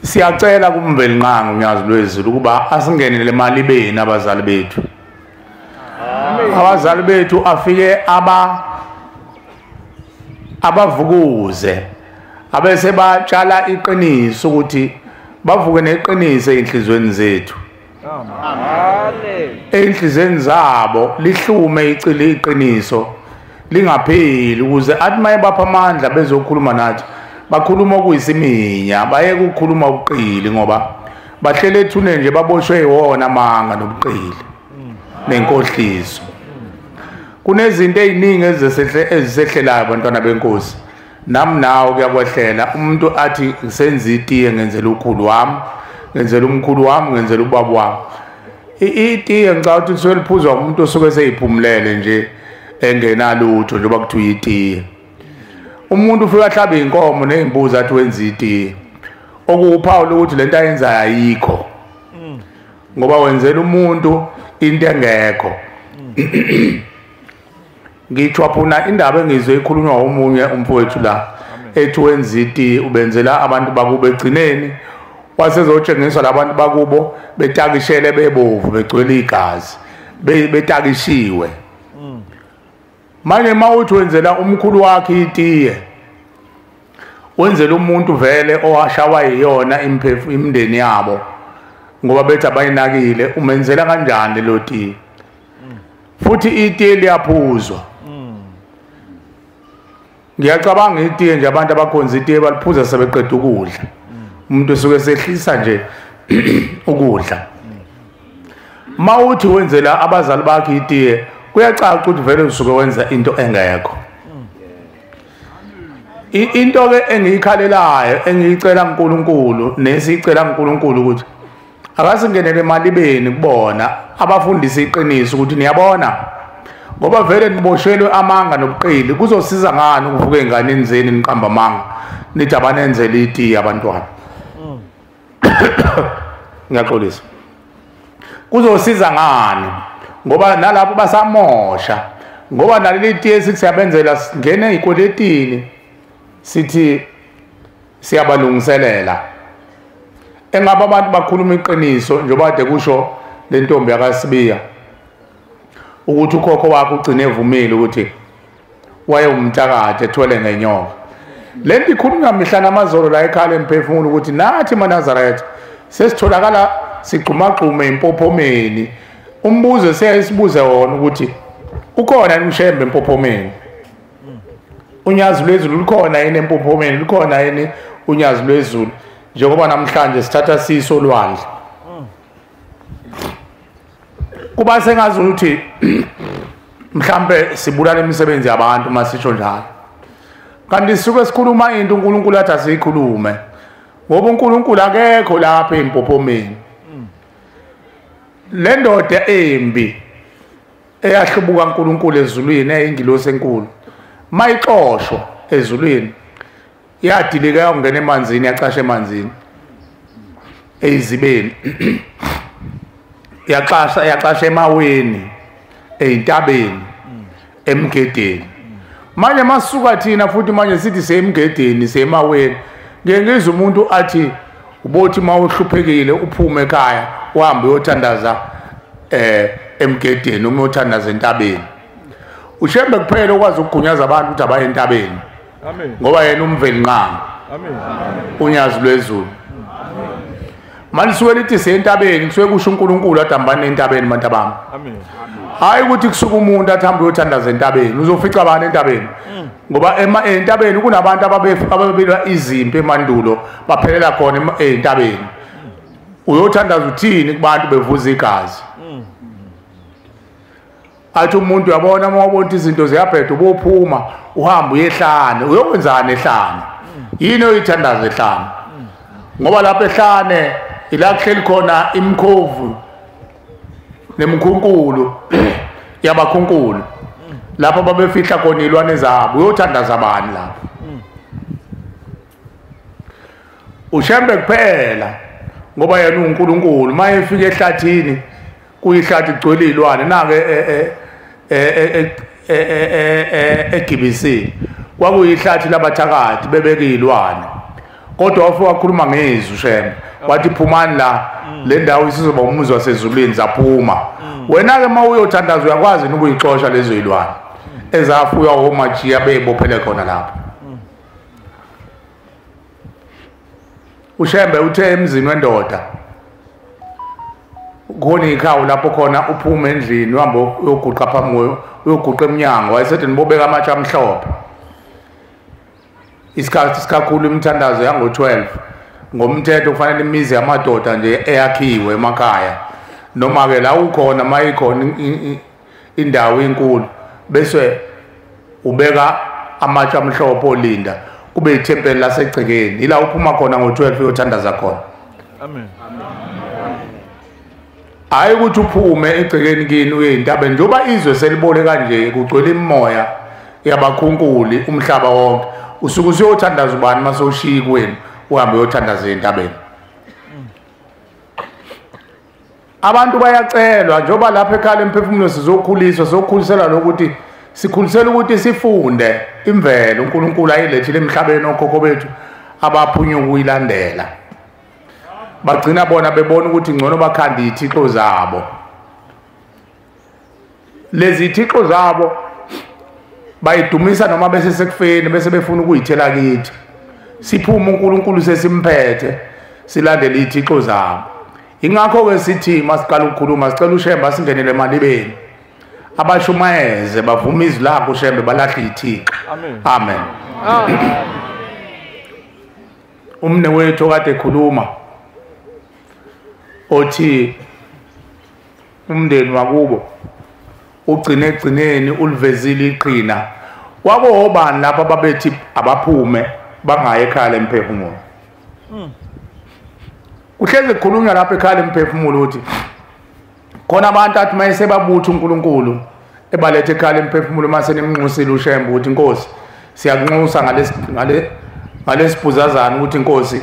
Siyacela kuMveli Nqangi uNyazi lwezulu ukuba asingenele imali beni abazali bethu. Abazali bethu afike abavukuze abese batshala iqiniso ukuthi bavuke neqiniso einhlizweni zethu. Einhlizweni zabo lihlume icile iqiniso lingapheli ukuze athi maye bapha amandla bezokhuluma nathi bakhuluma okuyisiminya baye ukukhuluma ubuqili ngoba bahlele ethune nje baboshwe yiwona amanga nobuqili nenkohliso. Kunezinto eziningi ezisehlelayo abantwana benkosi. Nami nawo kuyakwehlela umuntu athi ngisenza itiye ngenzela ukhulu wami ngenzela umkhulu wami ngenzela ubaba wami. Itiye ngicabanga ukuthi seliphuzwa umuntu osuke seyiphumulele nje engenalutho njengoba kuthiwa itiye. Umuntu ufika ahlabe inkomo nezimbuzi athi wenza itiye okuphawu lokuthi lento ayenzayo ayikho ngoba wenzela umuntu into engekho. Ngitshwa phuna indaba engizwe ikhulunywa omunye umfowethu la ethi wenza itiye ubenzela abantu bakubo egcineni wasezotshengiswa labantu bakubo betakishele bebovu begcwele igazi betakishiwe. Manje mawuthi wenzela umkhulu wakhe itiye wenzela umuntu vele owashawa yiyona imindeni yabo ngoba bethi abayinakile umenzela kanjani lo tiye futhi itiye liyaphuzwa ngiyacabanga itiye nje abantu abakhonza itiye baliphuza sebeqeda ukudla umuntu esuke sehlisa nje ukudla mawuthi wenzela abazali bakhe itiye kuyacaca ukuthi vele usuke wenza into engekho into ke engiyikhalelayo engiyicela uNkulunkulu nesicela uNkulunkulu ukuthi akasingenele emalibeni kubona abafundisa iqiniso ukuthi niyabona ngoba vele niboshelwe amanga nobuqili kuzosiza ngani ukuvuka enganeni zeni niqamba amanga nithi abanenzela itiye abantwana ngiyaxolisa kuzosiza ngani ngoba nalapho basamosha ngoba naleli tiye sithi siyabenzela ngene ezikweletini sithi siyabalungiselela engaba abantu bakhuluma iqiniso njengoba kade kusho le ntombi yakasibiya ukuthi ukhokho wakhe ugcine evumile ukuthi waye umntakade ethwele ngenyoka lento ikhulunywa mihla namazolo la ekhaya emphefumulo ukuthi nathi maNazaretha sesitholakala sigxumagxume empophomeni umbuzo siyasibuze wona ukuthi ukhona umshembe empophomeni unyazi lwezulu lukhona yini empophomeni lukhona yini unyazi lwezulu njengoba namhlanje sithatha siso lwandle kuba sengazi ukuthi mhlambe sibulala imisebenzi yabantu masisho njalo kanti sisuke sikhuluma into uNkulunkulu athi asikhulume ngoba uNkulunkulu akekho lapha empophomeni le ndoda embi eyahlubuka uNkulunkulu ezulwini eyingilosi enkulu mayixoshwa ezulwini yadilika ungena emanzini yacasha emanzini eyizibeni yacasha emaweni eyintabeni emgedeni manje masuka thina futhi manje sithi semgedeni semaweni ngengizwe umuntu athi ubothi mawuhluphekile uphume ekhaya uhambe uyothandaza emgedeni uyothandaza entabeni ushembe kuphela ukwazi ukugunyaza abantu ukuthi abaye entabeni amen ngoba yena umveli nqanga amen unyazi lwezulu manje suke lithi sentabeni kusuke kusho uNkulunkulu adambane entabeni bantu bami amen hayi ukuthi kusuka umuntu athamba uyothandaza entabeni uzofica abantu entabeni ngoba entabeni kunabantu ababelwa izimpi emandulo baphelela khona entabeni uyothandaza uthini kubantu bevuza igazi athi umuntu uyabona uma ubona izinto ziyabheda ubophuma uhamba uyehlane uyokwenzana ehlane yini oyithandaza ehlane ngoba lapha ehlane ila kuhleli khona imkhovu nemkhunkulu yabakhunkulu lapho babefihla khona ilwane zabo uyothandaza abani lapho ushembe kuphela ngoba yena uNkulunkulu maye efika ehlathini kuyihlathi igcwele ilwane nake eGibisi kwakuyihlathi labathakathi bebeke ilwane kodwa wafuka wakhuluma ngezwi ushembe wathi phumani la le ndawo isizoba umuzi wasezulwini zaphuma wena ke mawuyothandaza uyakwazi ukuyixosha lezo ilwane ezafuya omajiya bebophele khona lapho ushembe uthe emzini wendoda khona ikhawu lapho khona uphume endlini uhambe uyoguqa phambi uyoguqa eminyango wayesethi nibobeka amatshe amhlophe isikhathi sikakhulu imithandazo yango-12 ngomthetho kufanele imizi yamadoda nje eyakhiwe emakhaya noma ke la ukhona mayikhona indawo enkulu bese ubeka amatshe amhlophe olinda kube ithempeli lasegcekeni ila uphuma khona ngo-12 uyothandaza khona amen hayi ukuthi uphume egcekeni kini uye entabeni njengoba izwe selibole kanje kugcwele imimoya yabakhunkuli umhlaba wonke usuke usiyothandaza ubani masowushiya kwenu uhambe uyothandaza entabeni abantu bayacelwa njengoba lapha ekhaya emphefumulo sizokhuliswa sokukhulisela lokuthi sikhulisela ukuthi sifunde imvelo uNkulunkulu ayilethile emhlabeni okhokho bethu abaphunyuka ukuyilandela bagcina bona bebona ukuthi ngcono bakhanda izithixo zabo lezi izithixo zabo bayidumisa noma bese sekufeni bese befuna ukuyithela kithi siphuma uNkulunkulu sesimphethe silandele izithixo zabo ingakho ke sithi masiqala ukukhuluma sicela ushemba singenele emalibeni abashumayeze bavuma izwi lakho Shembe balahle ithixo. Amen. Umne wethu kade ekhuluma othi umndeni wakubo ugcine egcineni ulivezile iqhina. Kwakobani lapha babethi abaphume bangaye ekhaya emphefumulo. Uhleze kukhulunywa lapha ekhaya emphefumulo uthi khona abantu athi mayese babutha uNkulunkulu ebalethe ekhaya emphefumulo mase nemnxusile uShembe ukuthi inkosi siyakunxusa ngalesibhuzazana ukuthi inkosi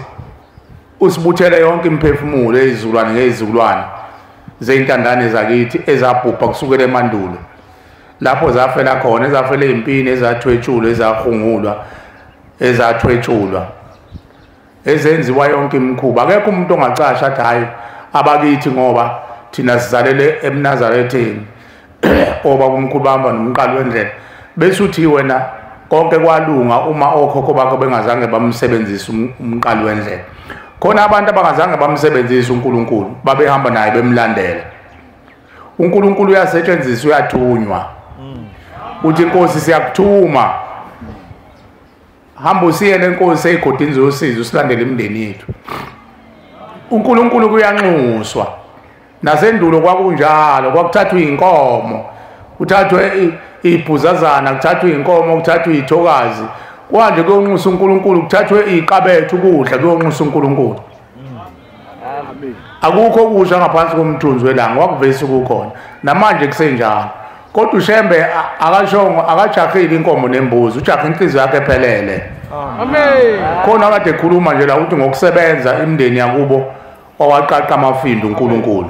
usibuthele yonke imphefumulo ezizulwane ngezizulwane zeintandane zakithi ezabhubha kusukela emandulo lapho zafela khona ezafela empini ezathwetshulwa ezahungulwa ezathwetshulwa ezenziwa yonke imikhuba. Akekho umuntu ongacasha athi hayi abakithi ngoba thina sizalele eMnazaretheni oba umkhulu bamba nomqalo wendlela bese uthi wena konke kwalunga uma okhokho bakho bengazange bamsebenzisa umqalo wendlela. Khona abantu abangazange bamsebenzisa uNkulunkulu babehamba naye bemlandela. uNkulunkulu uyasetshenziswa uyathunywa. Uthi inkosi siyakuthuma hamba usiye lenkosi egodini zosizo usilandele imindeni yethu. uNkulunkulu kuyanxuswa nasendulo kwakunjalo kwakuthathwa inkomo kuthathwe ibhuzazana kuthathwa inkomo kuthathwa ithokazi kwanje kuyonxusa uNkulunkulu kuthathwe iqabethe ukudla kuyonxusa uNkulunkulu. Akukho kusha ngaphansi komthunzi welanga wakuvesa ukukhona namanje kusenjalo. Kodwa uShembe akashongo akajahile inkomo nembuzi ujaha inhliziyo yakhe ephelele. Amen. Khona kade ekhuluma nje la ukuthi ngokusebenza imindeni yakubo owaqaqa amafindo uNkulunkulu.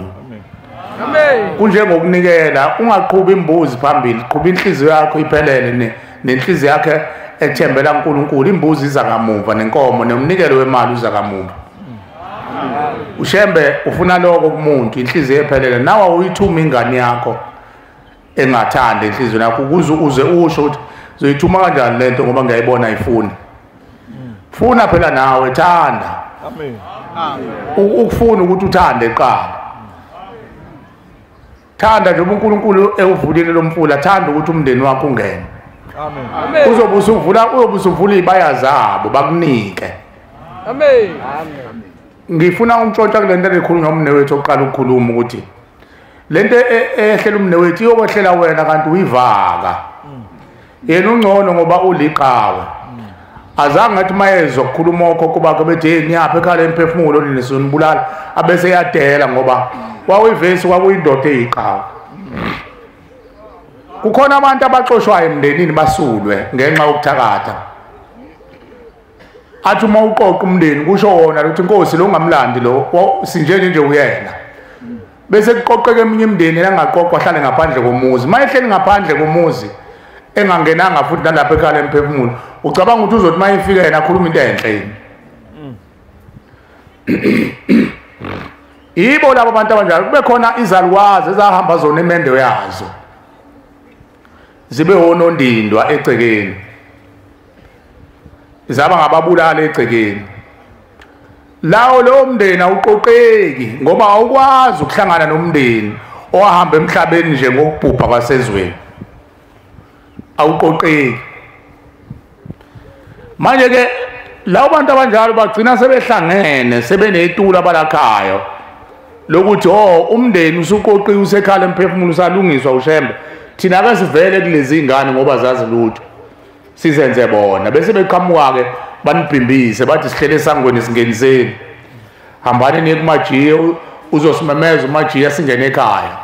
Amen. Kunje ngokunikela ungaqhubi imbuzi phambili qhuba inhliziyo yakho iphelele nenhliziyo yakhe ethembela uNkulunkulu. Imbuzi iza kamuva nenkomo nomnikelo wemali uza kamuva. uShembe ufuna lokho kumuntu inhliziyo ephelele nawe uyithuma ingane yakho engathanda inhliziyo yakho ukuze uze usho ukuthi uzoyithuma kanjani lento ngoba ngiyayibona ayifuni. Funa phela nawe thanda. Amen. Ukufuna ukuthi uthande eqala. Thanda nje uNkulunkulu ewuvulile lomfula thanda ukuthi umndeni wakho ungene. Amen. Uzobusuvula ibaya zabo bakunike. Amen. Amen. Ngifuna umtshontsha kulento lekhulunywa umne wethu oqala ukukhuluma ukuthi lento ehlela umne wethu iyokwehlela wena kanti uyivaka. Yena ungcono ngoba uliqhawe. Azange ngathi mayezwa ukukhuluma okhokho bakhe bethi hey ngiyapha ekhaya emphefumulo nisonibulala abese yadela ngoba kwawivesi kwakuyindoda eyiqhawe. Kukhona abantu abaxoshwayo emndenini basulwe ngenxa yokuthakatha. Athi uma uqoqa umndeni kusho wona ukuthi inkosi lo ungamlandi lo sinjeni nje uyena. Bese kuqoqeke eminye imindeni engaqoqwa hlale ngaphandle komuzi. Mayehleli ngaphandle komuzi engangenanga futhi nalapha ekhaya emphefumulo ucabanga ukuthi uzothi mayifika yena akhuluma into enhle. Yibo labo abantu abanjalo kube khona izalukwazi ezahamba zona emende yazo zibe honondindwa egcekeni zaba ngababulala egcekeni. Lawo lo mndeni awuqoqeki ngoba awukwazi ukuhlangana nomndeni ohamba emhlabeni nje ngokubhubha kwasezweni. Awuqoqeki. Manje ke lawo bantu abanjalo bagcina sebehlangene sebenetulu abalakhayo lokuthi umndeni usuqoqiwe usekhala emphefumulo usalungiswa uShembe thina ake sivele kulezi ingane ngoba zazi lutho sizenze bona bese beqhamuka ke banibhimbise bathi sihlele sangweni singeniseni hambani niye kumajiye uzosimemeza umajiye singene ekhaya.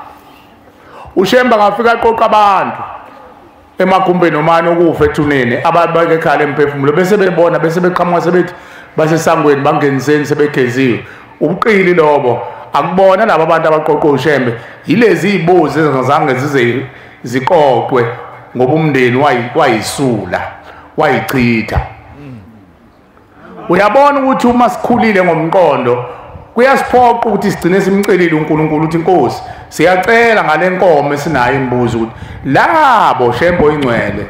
uShembe ngafika aqoqa abantu emagumbeni omani okufa ethuneni ababeke ekhaya emphefumulo bese bebona bese beqhamuka sebethi basesangweni bangeniseni sebegeziwe. Ubuqili lobo akubona laba abantu abaqoqa uShembe yilezi izibozi ezingazange zize ziqoqwe ngoba umndeni wayisula wayichitha. Uyabona ukuthi uma sikhulile ngomqondo kuyasiphoqa ukuthi sigcine simcelile uNkulunkulu ukuthi inkosi siyacela ngale nkomo esinayo imbuzi ukuthi labo Shembe oyingcwele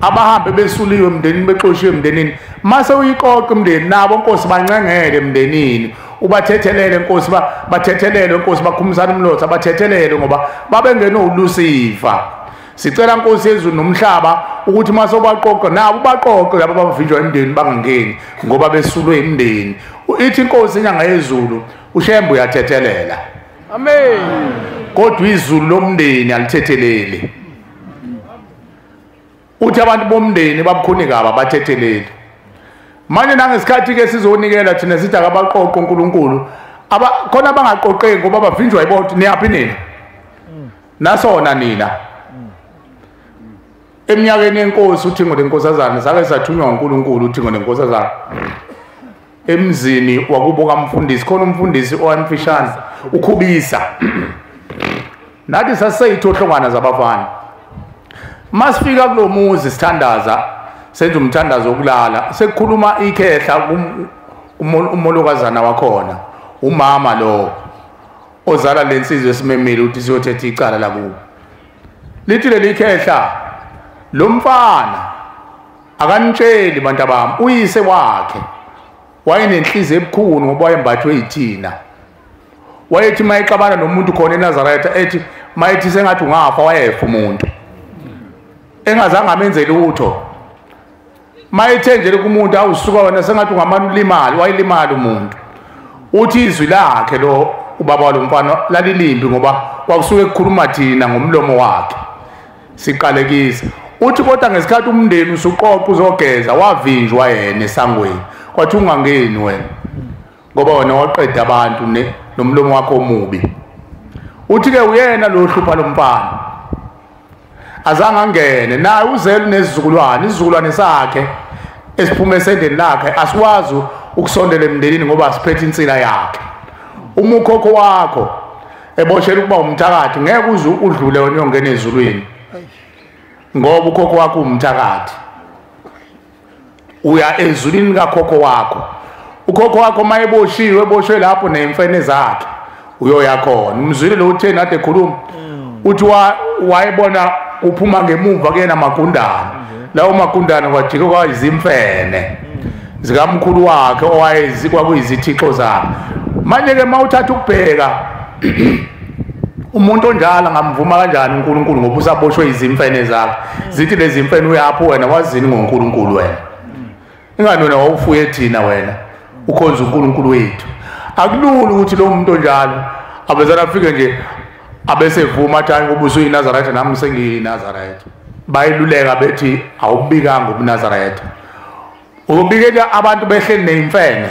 abahambe besuliwe emndenini bexoshiwe emndenini mase uyiqoqa umndeni nabo inkosi bancengele emndenini ubathethelele Nkosi bathethelele Nkosi bakhumisana umlotha bathethelele ngoba babengena uLucifer. Sicela Nkosi yezulu nomhlaba ukuthi mase baqoqa nabo baqoqe labo abavinjwa emndeni bangangeni ngoba besulwe emndeni. Ithi Nkosi inyanga yezulu uShembe uyathethelela. Amen. Kodwa izulu lomndeni alithethelele. Uthi abantu bomndeni babukhuni kaba bathethelele. Manje nangesikhathi ke sizonikela thina sithi akabaqoqo uNkulunkulu khona abangaqoqeki ngoba bavinjwa ibonke niyaphi nina nasona nina eminyakeni yenkosi uThingo lenkosazana sake sathunywa uNkulunkulu uThingo lenkosazana emzini wakubo kaMfundisi khona umfundisi owamfishana ukhubisa nathi saseyithohlongana zabafana masifika kulomuzi sithandaza senze umthandazo wokulala sekukhuluma ikhehla umolokazana wakhona umama lo ozala lensizwe esimemile uthi siyothetha icala la kubo lithi leli khehla lo mfana akanitsheli bantu bami uyise wakhe wayenenhliziyo ebukhulu ngoba wayembathwe yithina wayethi mayixabana nomuntu khona eNazaretha ethi mayithi sengathi ungafa wayefa umuntu engazange amenze lutho mayithenjele kumuntu awusuka wena sengathi ungamane ulimali wayilimali umuntu uthi izwi lakhe lo ubaba lomfana lalilimbi ngoba kwakusuke kukhuluma thina ngomlomo wakhe siqalekisa uthi kodwa ngesikhathi umndeni usuqoqa uzogeza wavinjwa yena esangweni kwathi ungangeni wena ngoba wena waqeda abantu nomlomo wakho omubi uthi ke uyena lo hlupha lomfana azange angene naye uzele nezizukulwane sakhe esiphume esendeni lakhe asikwazi ukusondela emndenini ngoba siphethe insila yakhe umukhokho wakho eboshela ukuba umthakathi ngeke uze udlule wena uyongena ezulwini ngoba ukhokho wakho umthakathi uya ezulwini kakhokho wakho ukhokho wakho eboshwe lapho nemfene zakhe uyoya khona umzwile lo utheni ade khuluma uthi wayebona uphuma ngemuva kuyena magundane lawo magundane kwajike kwayizimfene zikamkhulu wakhe kwakuyizithixo zakhe manje ke mawuthatha ukubheka umuntu onjalo ngamvuma kanjani uNkulunkulu ngoba usaboshwe izimfene zakhe zithi lezi imfene uyapho wena wazini ngoNkulunkulu wena inganona wawufuye thina wena ukhonza uNkulunkulu wethu akulula ukuthi lo muntu onjalo abezana afike nje abesevuma athi ngoba usuyiNazaretha nami sengiyiNazaretha bayiluleka bethi awubikanga ubuNazaretha ubikela abantu behleli nezimfene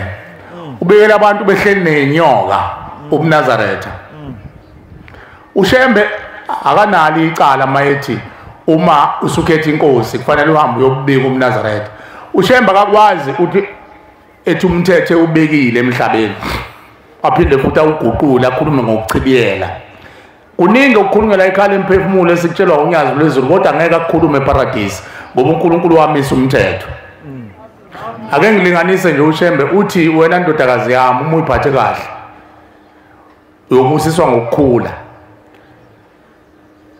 ubikela abantu behleli nenyoka ubuNazaretha uShembe akanali icala mayethi uma usukhetha inkosi kufanele uhambe uyobika ubuNazaretha uShembe akakwazi uthi ethi umthetho ubekile emhlabeni aphinde futhi awuguqula akhulume ngokuchibiyela kuningi ukukhulunywa la ekhaya emphefumulo esikutshelwa unyazi lwezulu kodwa ngeke akukhulume eparadise ngoba uNkulunkulu wamisa umthetho ake ngilinganise nje uShembe uthi wena ndodakazi yami uma uyiphathe kahle uyobusiswa ngokukhula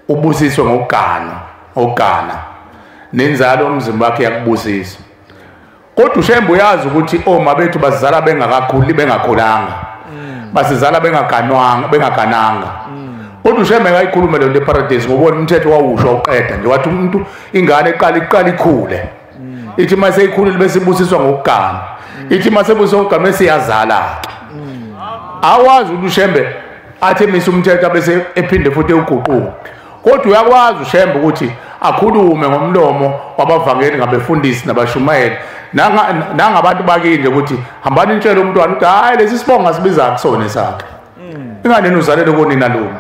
ubusiswe ngokugana nenzalo umzimba wakhe yakubusisa kodwa uShembe uyazi ukuthi oma bethu bazizala bengakakhuli bengakhulanga basizala bengagananga kodwa uShembe akayikhulume lo leparadise ngobona umthetho wawusho uqeda nje wathi umuntu ingane iqala ikhule ithi mase ikhulile bese ibusiswa ngokugana ithi mase ibusiswa ngokugana bese iyazala awazi uShembe athi misa umthetho bese ephinde futhi uguquka kodwa uyakwazi uShembe ukuthi akhulume ngomlomo wabavangeli ngabefundisi nabashumayeli nangabantu bakini ukuthi hambani intshela umntwana ukuthi hayi lesi sibongo asibiza kusona sakhe ingane uzalele konina lona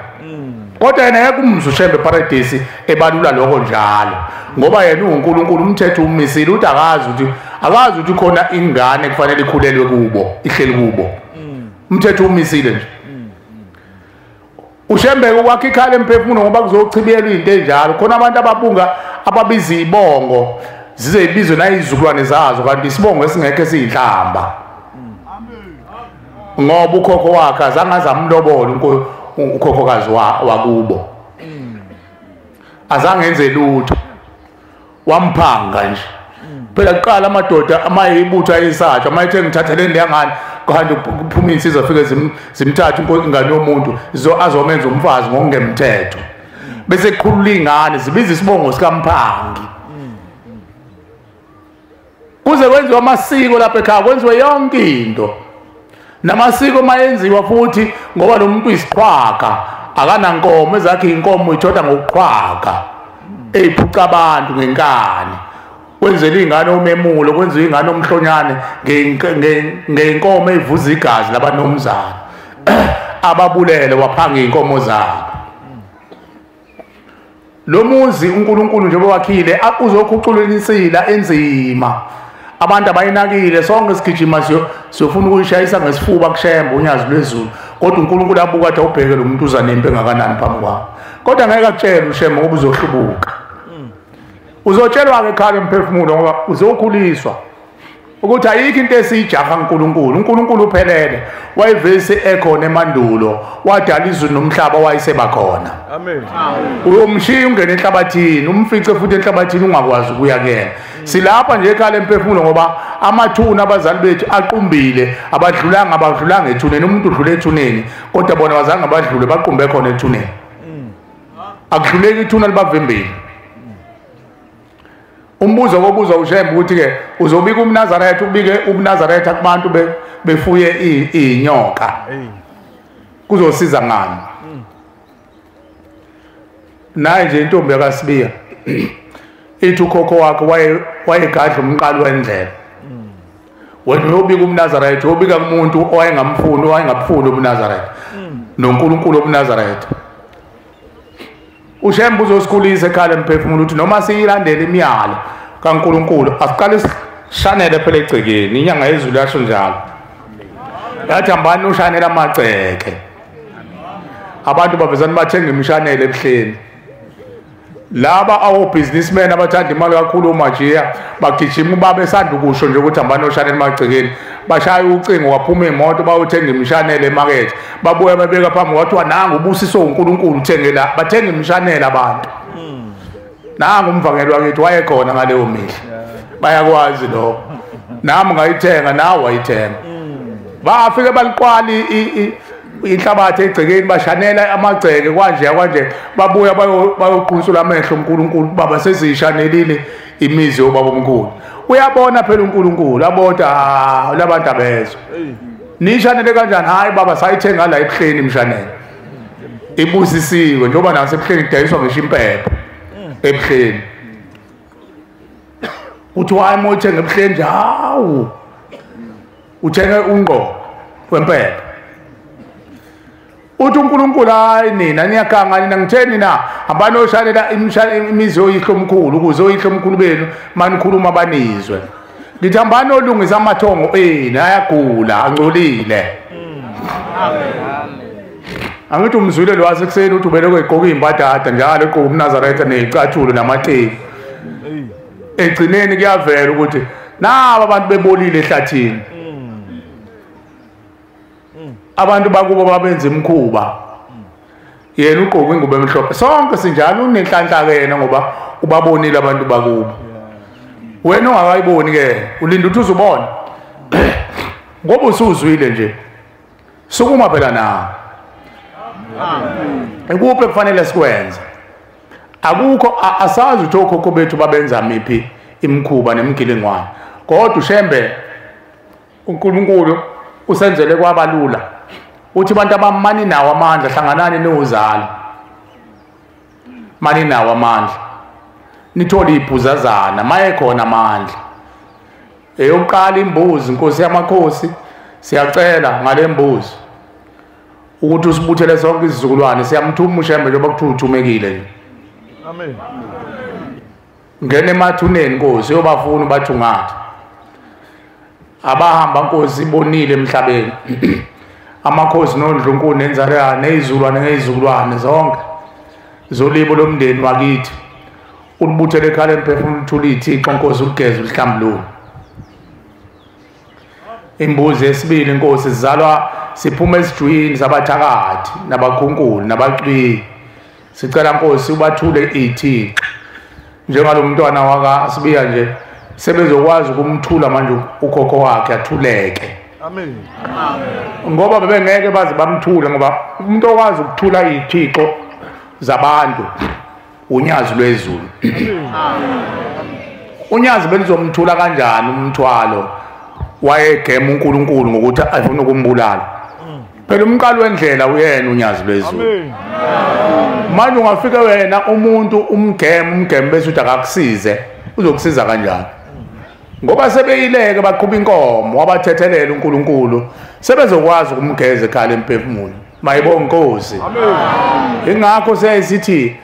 kodwa yena yakumza uShembe eparadise ebalula lokho njalo ngoba yena uNkulunkulu umthetho umisile uthi akazi ukuthi khona ingane kufanele ikhulelwe kubo ihleli kubo umthetho umisile nje uShembe ukwakhe ikhala emphefumulo ngoba kuzochibiyelwa into enjalo khona abantu ababiza ibongo zize ibizwe nayizukulwane zazo kanti isibongo esingekho siyinhlamba ngoba ukhokho wakhe azange azamlobola ukhokhokazi wakubo azange enze lutho wamphanga nje phela kuqala amadoda amayibutho ayisatha mayithe ngithatheleni leyangane kanti kuphuma insizwa fike zimthatha ingane yomuntu azomenza umfazi ngokungemthetho bese kukhulula ingane zibiza isibongo sikamphangi kuze kwenziwe amasiko lapha ekhaya kwenziwe yonke into namasiko mayenziwa futhi ngoba lo muntu uyisiqhwaga akanankomo ezakhe inkomo uyithola ngokuqhwaga eyiphuca abantu ngenkani kwenzela ingane umemulo kwenziwe ingane omhlonyane ngenkomo eyivuza igazi labanomzana ababulele waphanga inkomo zabo lo muzi uNkulunkulu njengoba wakhile uzokhuculula insila enzima abantu abayinakile sonke sigijima siyofuna ukuyishayisa ngesifuba kushemba unyazi lwezulu kodwa uNkulunkulu abuka athi awubheke lo muntu uzanempe engakanani phambi kwakho kodwa ngeke akutshele ushemba ngoba uzohlubuka uzotshelwa-ke ekhaya emphefumulo ngoba uzokhuliswa ukuthi ayikho into esiyijaha uNkulunkulu uphelele wayevese ekhona emandulo wadala izulu nomhlaba wayesebakhona amen uyomshiya ungene enhlabathini umfice futhi enhlabathini ungakwazi ukuya kuyena silapha nje ekhaya emphefumulo ngoba amathuna abazali bethu aqumbile abadlulanga ethuneni umuntu udlule ethuneni kodwa bona wazange badlule baqumbe khona ethuneni akudluleki ithuna libavimbile umbuzo kobuza ushemba ukuthi-ke uzobika umNazaretha ubike umNazaretha kubantu befuye iy'nyoka kuzosiza ngani naye nje intombi yakasibiya ithi ukhokho wakhe wayegadla umqalo wendlela wena uyobika umNazaretha uyobika kumuntu owayengabufuni ubuNazaretha noNkulunkulu obuNazaretha ushemba uzosikhulisa ekhaya emphefumulo ukuthi noma siyilandele imiyalo kaNkulunkulu asiqale sishanele phela egcekeni inyanga yezulu yasho njalo yathi hambani ushanela amagceke abantu bavezana bathenga imishanele ebuhleni laba awo-businessmen abathanda imali kakhulu omajiya bagijima uba besanda ukusho nje ukuthi hambani oshanele emagcekeni bashaya ucingo waphuma iy'moto bayothenga imishanele emakethe babuya babeka phambi kwathiwa nangu ubusiso uNkulunkulu uthengela bathenga imishanele abantu nangu umvangeli wakithi wayekhona ngaleyo mihla bayakwazi lokho nami ngayithenga nawe wayithenga bafike baliqwala inhlabathi egcekeni bashanela amagceke kwanje babuya bayoqhunisula amehlo uNkulunkulu baba sezishanelile imizi yobaba omkhulu uyabona phela uNkulunkulu abota labantu abezwe nishanele kanjani hayi baba sayithenga la ebuhleni imshanele ibusisiwe njengoba naso ebuhleni kudayiswa ngisho impepho ebuhleni uthi wayi uma uthenga ebuhleni nje hawu uthenge unqo wempepho uthi uNkulunkulu hayi nina niyakanga nina ngitheni na hambani oshanela imizi yoyihlo omkhulu ukuze oyihlo omkhulu benu manikhuluma banizwe ngithi hambani olungisa amathongo ayagula angcolile angithi umzwile lo wasekuseni uthi ubelokwe egqoka iy'mbadada njalo egqoka umNazaretha ney'cathulo namateki egcineni kuyavela ukuthi naba abantu bebolile ehlathini abantu bakubo babenza imkhuba yena ugqoka ingubo emhlophe sonke sinjalo unenhlanhla-ke yena ngoba ubabonile abantu bakubo wena ongakayiboni-ke ulinda ukuthi uzubona ngoba usuzwile nje sukuma phela nawe ikuphi ekufanele sikwenze akukho asazi ukuthi okhokho bethu babenza miphi imikhuba nemigilingwane kodwa ushembe uNkulunkulu usenzele kwabalula uthi abantu abamani nawo amandla hlanganani nozalo mani nawo amandla nithole ibhuzazana maye khona amandla eyokuqala imbuzi inkosi yamakhosi siyacela ngale mbuzi ukuthi usibuthele sonke izizukulwane siyamthuma ushembe njengoba kuthiwa uthumekile nje amen ngene emathuneni Nkosi yobafuna bathungathe abahamba Nkosi ibonile emhlabeni amakhosi noNdlunkulu nenzalana nezizulwane ngezizukulwane zonke zolibo lomndeni wakithi ulibuthele ekhaya emphefumulo uthula iThixo Nkosi ugeze ulihlambulule imbuzi yesibili Nkosi sizalwa siphuma esijwini sabathakathi nabakhunkulu nabacwi sicela Nkosi ubathule iThixo njengalo mntwana wakaSibiya nje sebezokwazi ukumthula manje ukhokho wakhe athuleke Amen. Ngoba bebengeke baze bamthula ngoba umuntu okwazi ukuthula izithixo zabantu unyazi lwezulu. Unyazi belizomthula kanjani umthwalo wayegema uNkulunkulu ngokuthi afuna ukumbulala. Phela umqalo wendlela uyena unyazi lwezulu. Manje ungafika wena umuntu umgeme bese uthi akakusize, uzokusiza kanjani? Ngoba sebeyileke baqhuba inkomo wabathethelela uNkulunkulu sebezokwazi ukumgeza ekhaya emphefumulo. Mayibonge Nkosi. Amen. Ingakho siyisithi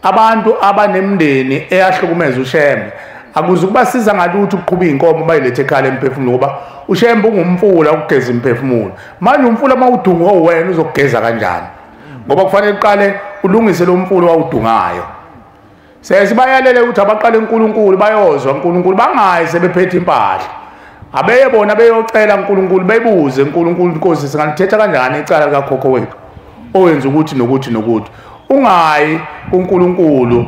abantu abanemndeni eyahlukumeza uShembe akuzukubasiza ngalutho ukuqhuba inkomo bayilethe ekhaya emphefumulo ngoba uShembe ungumfula ukugeza imphefumulo. Manje umfula mawudunga owena uzokugeza kanjani? Ngoba kufanele uqale ulungise lo mfula wawudungayo. Sesibayalele ukuthi abaqale uNkulunkulu bayozwa uNkulunkulu bangayi sebephethe impahla. Abeye bona beyocela uNkulunkulu bebuze uNkulunkulu Nkosi singathetha kanjani icala likakhokho wethu owenza ukuthi nokuthi nokuthi. Ungayi uNkulunkulu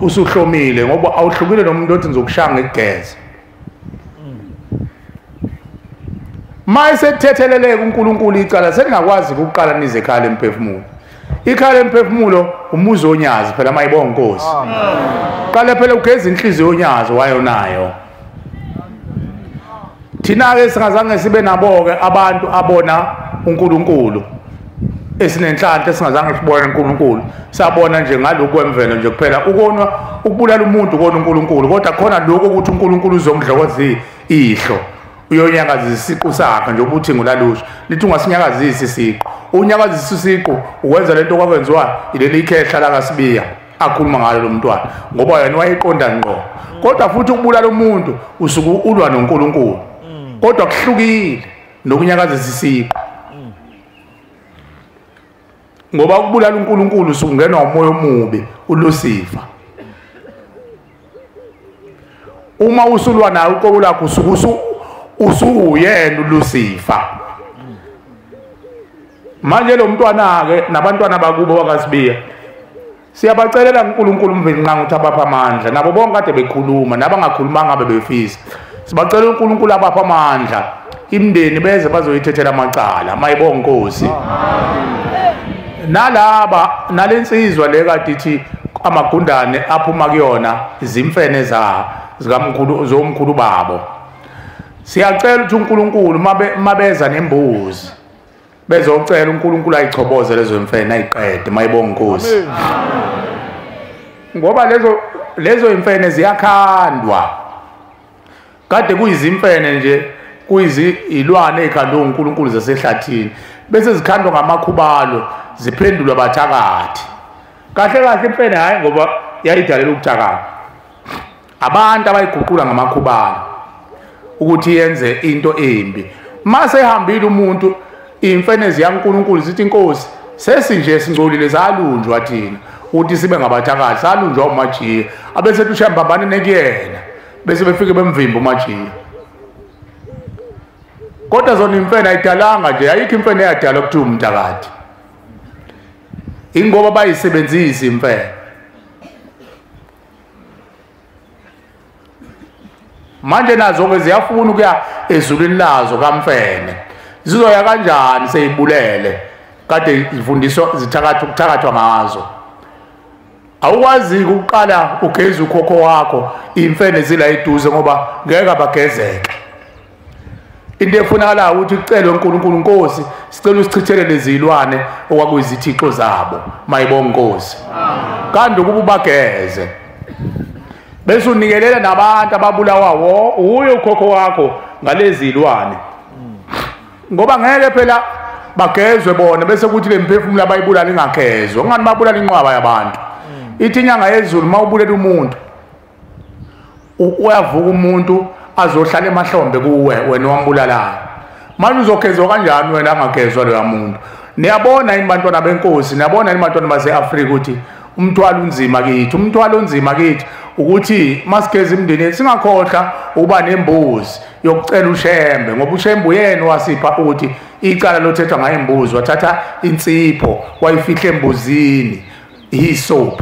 usuhlomile ngoba awuhlukile nomuntu othi ngizokushanga igeza. Mayise kuthetheleleke uNkulunkulu icala selingakwazi ukuqala nize ekhaya emphefumulo. Ikhaya emphefumulo umuzi onyazi phela mayibonge Nkosi. Qale phela ugeza inhliziyo onyazi wayo nayo. Thina ke singazange sibe nabo ke abantu abona uNkulunkulu. Esinenhlanhla esingazange sibone uNkulunkulu. Sabona nje ngalokho kwemvelo nje kuphela ukona ukubulala umuntu kona uNkulunkulu kodwa khona lokho ukuthi uNkulunkulu uzomdlokoza ihlo. Uyonyakazisa isiqu sakhe nje ukuthi ngulalusha lithi ungasinyakazisa isiqu unyakazisa isiqu ukwenza lento kwakwenziwa ileli ikhehla la kaSibiya akhuluma ngalo lo mntwana ngoba yena wayeqonda ngqo kodwa futhi ukubulala umuntu usuku ulwa noNkulunkulu kodwa kuhlukile nokunyakazisa isiqu ngoba ukubulala uNkulunkulu usungenwa umoya omubi uLucifer. Uma usulwa nawe uqobo lakho usuyena uLucifer. Manje lo mntwana ke nabantwana bakubo wakaSibiya siyabacelela uNkulunkulu umvelinqanga ukuthi abapha amandla nabo bonke kade bekhuluma nabangakhulumanga bebefisa sibacela uNkulunkulu abapha amandla imndeni beze bazoyithethela amacala mayibonge Nkosi. Nalaba nalensizwa le kade ithi amagundane aphuma kuyona izimfene zikamkhulu zomkhulu babo. Siyacela ukuthi uNkulunkulu mabeza nembuzi bezocela uNkulunkulu ayichoboze lezo imfene ayiqede mayibonge Nkosi. Ngoba lezo imfene ziyakhandwa kade kuyizimfene nje kuyizilwane ezikhanda uNkulunkulu zasehlathini bese zikhandwa ngamakhubalo ziphendulwa bathakathi. Kahle imfene hayi ngoba yayidalela ukuthakatha. Abantu abayiguqula ngamakhubalo ukuthi yenze into embi. Mase ehambile umuntu imfene ziyaNkulunkulu zithi Nkosi sesinje singcolile zalunjwa thina ukuthi sibe ngabathakathi salunjwa uMajiya abese tushambambane nekuyena bese befike bemvimba uMajiya. Kodwa zona imfene ayidalanga nje ayikho imfene eyadala ukuthi umthakathi. Ingoba bayisebenzisa imfene. Manje nazo ke ziyafuna ukuya ezulwini lazo kaMfene. Zizoya kanjani seyibulele kade zifundiswa ukuthakathwa ngazo. Awukwazi ukuqala ugeza ukhokho wakho imfene zila eduze ngoba ngeke abagezeke. Into efunakala ukuthi ucele uNkulunkulu Nkosi sicela usichithele lezilwane okwakuyizithixo zabo mayibonge Nkosi. Kanti ukuba ubageze bese unikelela nabantu ababulawawo uyo ukhokho wakho ngalezilwane ngoba ngeke phela bagezwe bona bese kuthi lemphefumulo abayibulala ingagezwe ngani babulala inqwaba yabantu. Ithi inyanga yezulu mawubulela umuntu uyavuka umuntu azohlala emahlombe kuwe wena wambulalayo. Manje uzogezwa kanjani wena angagezwa lo muntu? Niyabona yini bantwana benkosi, niyabona yini bantwana baseAfrika ukuthi umthwalo onzima kithi ukuthi masigeza imndeni singakhohlwa uba nembuzi yokucela uShembe ngoba uShembe uyena wasipha ukuthi icala lothethwa ngaye imbuzi wathatha insipho wayifihla embuzini isoap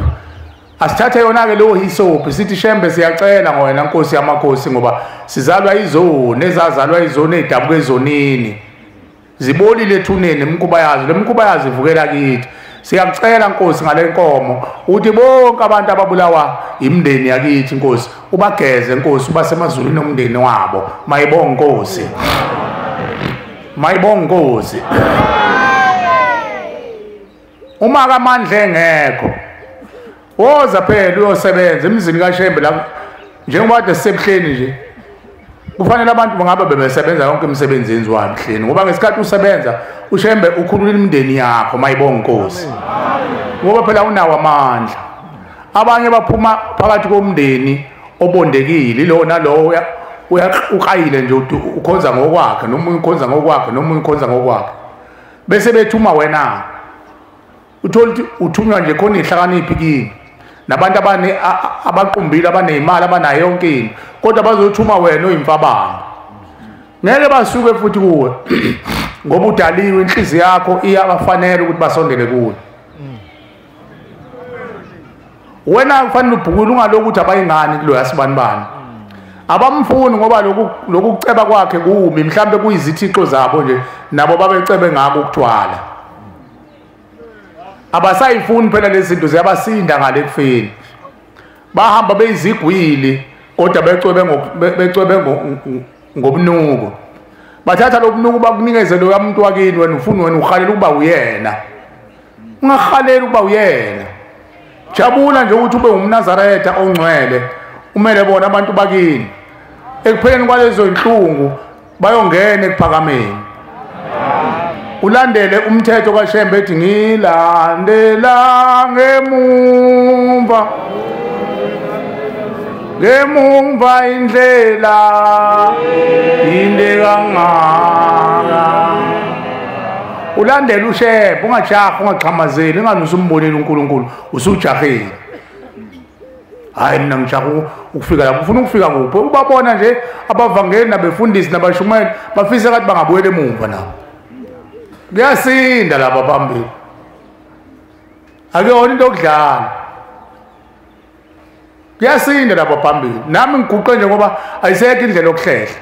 asithathe yona ke lo hisopi sithi Shembe siyacela ngwena Nkosi yamakhosi ngoba sizalwa izone ezazalwa izone edabuka ezonini zibolile ethuneni imkuba yazo lemkuba yazo ivukela kithi siyakucela Nkosi ngale nkomo uthi bonke abantu ababulawa imndeni yakithi Nkosi ubageze Nkosi ubasemazulwini omndeni wabo mayibonge Nkosi mayibonge Nkosi uma kaMandla engekho woza phela uyosebenza emzini kaShembe la njengoba kade sisebuhleni nje kufanele abantu bangabe bebesebenza yonke imisebenzi yenziwayo ebuhleni ngoba ngesikhathi usebenza uShembe ukhulula imndeni yakho mayibonge Nkosi ngoba phela unawo amandla abanye baphuma phakathi komndeni obondekile lo nalo uqayile nje ukhonza ngokwakhe nomunye ukhonza ngokwakhe nomunye ukhonza ngokwakhe bese bethuma wena uthola ukuthi uthunywa nje khona ihlakaniphi kini nabantu abaqumbile abanezimali abanayo yonke into kodwa bazothuma wena oyimfabanga ngeke basuke futhi kuwe ngoba udaliwe inhliziyo yakho iyabafanele ukuthi basondele kuwe wena kufanele ubhukule ungaloku ukuthi abayingani kulo yasibanibani abamfuni ngoba lokhu kuceba kwakhe kubi mhlambe kuyizithixo zabo nje nabo babecebe ngako ukutwala abasayifuni phela lezi zinto ziyabasinda ngale kufeni bahamba beyizigwili kodwa becwebe ngobnuko bathatha lobunuko bakunikeze lo yamuntu wakini wena ufuna wena ukhalela ukuba uyena ungakhalela ukuba uyena jabula nje ukuthi ube umNazaretha ongcwele umele bona abantu bakini ekupheleni kwalezo inhlungu bayongena ekuphakameni ulandele umthetho kaShembe ethi ngilandela ngemumva indlela inde kangaka ulandele uShembe ungajaha ungaqhamazeli inganusa umbonile uNkulunkulu usujahile hayi mina ngijaha ukufika lapho ufuna ukufika kuphi ubabona nje abavangeli nabefundisi nabashumayeli bafisa ukuthi bangabuyela emuva nabo kuyasinda lapha phambili akuyona into yokudlala kuyasinda lapha phambili nami ngiguqe nje ngoba ayisekho indlela yokuhlehla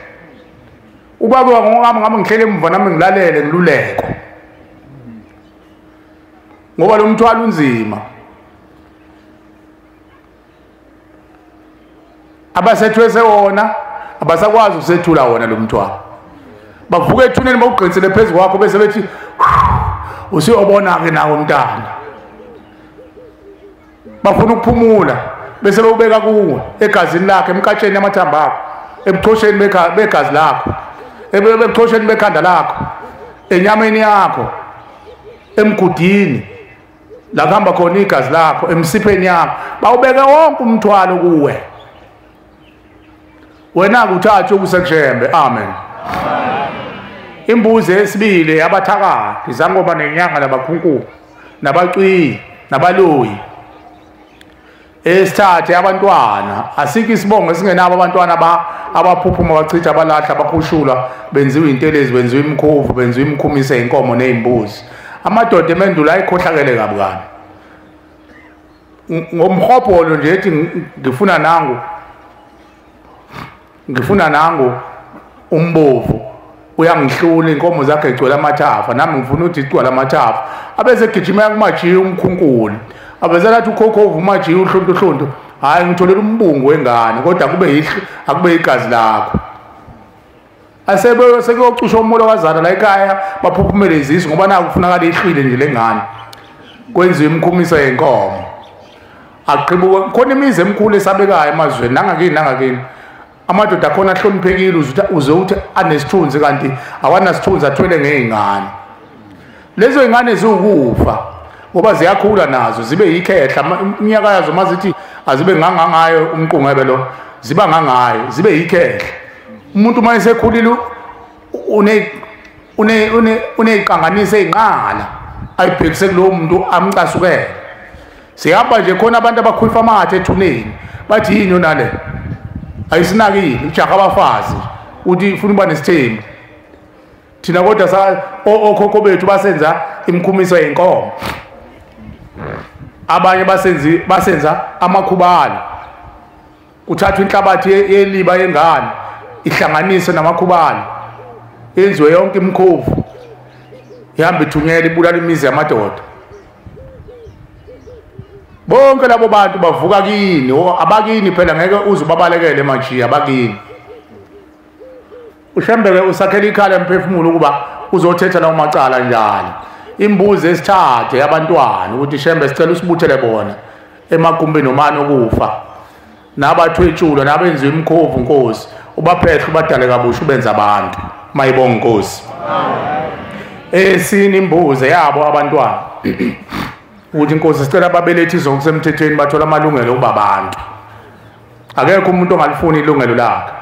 ubaba ngokami ngabe ngihlele emva nami ngilalele ngiluleko ngoba lo mthwalo unzima abasethwese wona abasakwazi ukusethula wona lo mthwalo bavuka ethuneni bawugqinisele phezulu kwakho bese bethi usiyobona ke nawo mntana bafuna ukuphumula bese bewubeka kuwe egazini lakhe emkatsheni yamathambo akho ebuchosheni begazi lakho ebuchosheni bekhanda lakho enyameni yakho emgudini la kuhamba khona igazi lakho emsipheni yakho bawubeka wonke umthwalo kuwe wena kuthathe ukuseKuShembe amen imbuzi esibili abathakathi zangoba nenyanga nabakhunkulu nabacwi nabaloyi esithathe abantwana asike isibongo singenabo abantwana abaphuphuma bachitha abalahla abakhushula benziwe intelezi benziwe imkhovu benziwe imkhumise inkomo nezimbuzi amadoda emendulo ayikhohlakele kabukani ngomhobholo nje ethi ngifuna nangu umbovu uyangihlula inkomo zakhe egcwele amathafa nami ngifuna ukuthi igcwele amathafa abese gijima kumajiya umkhunkuli abezelathi ukhokhovu umajiya uhlonto hayi ngitholela umbungu wengane kodwa akube igazi lakho sekuyocusha umoya wazana la ekhaya baphuphumele izisu ngoba naku kufunakala ihlile nje lengane kwenziwe imkhumiso yenkomo aqhibuka khona imizi emkhulu esabekayo emazweni nangakini amadoda akhona ahloniphekile uze uthi anesithunzi kanti awanasithunzi athwele ngezingane lezo ingane ziwukufa ngoba ziyakhula nazo zibe yikhehla iminyaka yazo mazithi azibe ngangayo umqungebe lo ziba ngangayo zibe yikhehla umuntu mayesekhulile uneyiqanganisa ezinqala ayibhekise kulo muntu amcasukele sihamba nje khona abantu abakhulfa amathe ethuneni bathi yini yona le ayisinakile ujaha abafazi uthi ufuna uba nesithembu thina kodwa okhokho bethu basenza imkhumiso yenkomo abanye basenza amakhubalo kuthathwa inhlabathi yeliba yengane ihlanganise namakhubalo yenziwe yonke imkhovu ihamba ithunyela ibulala imizi yamadoda. Bonke labo bantu bavuka kini abakini phela ngeke uze ubabalekele manje abakini. Ushembeke usakhela ikhala emphefumulo ukuba uzothetha lawo macala njalo. Imbuzi esithathe yabantwana ukuthi shembe sicela usibuthele bona emagumbini nomani okufa. Nabathwetshula nabenziwe imkhovu Nkosi ubaphethe ubadale kabusha ubenza abantu. Mayibonge Nkosi. Esini imbuzi yabo abantwana. Uthi Nkosi sicela ababelethi zokusemthethweni bathola amalungelo kuba abantu. Akekho umuntu ongalifuni ilungelo lakhe.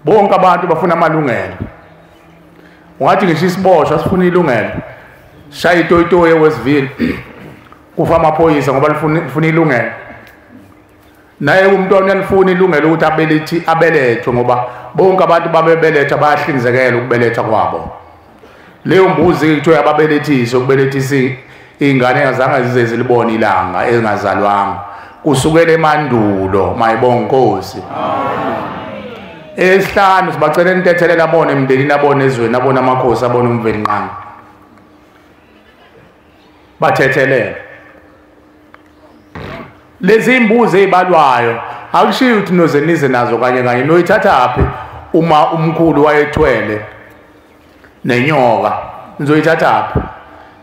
Bonke abantu bafuna amalungelo. Ungathi ngisho isiboshwa sifuna ilungelo. Shaya itoyitoye wesivile. Kufa amaphoyisa ngoba lifuna ilungelo. Naye umntwana uyalifuna ilungelo ukuthi abelethwe ngoba bonke abantu babebeletha bayahlinzekela ukubelethwa kwabo. Leyo mbuzi kuthiwa ababelethisi ukubelethisa ingane engazange zize zilibone ilanga engazalwanga kusukela emandulo. Mayibonge Nkosi. Esihlanu sibacela intethelela abone emndenini abone ezweni abone amakhosi abone umveli nqanga. Bathethelele. Lezi imbuzi ezibalwayo akushiyo ukuthi noze nize nazo kanye kanye noyithathaphi uma umkhulu wayethwele nenyoka nizoyithathaphi.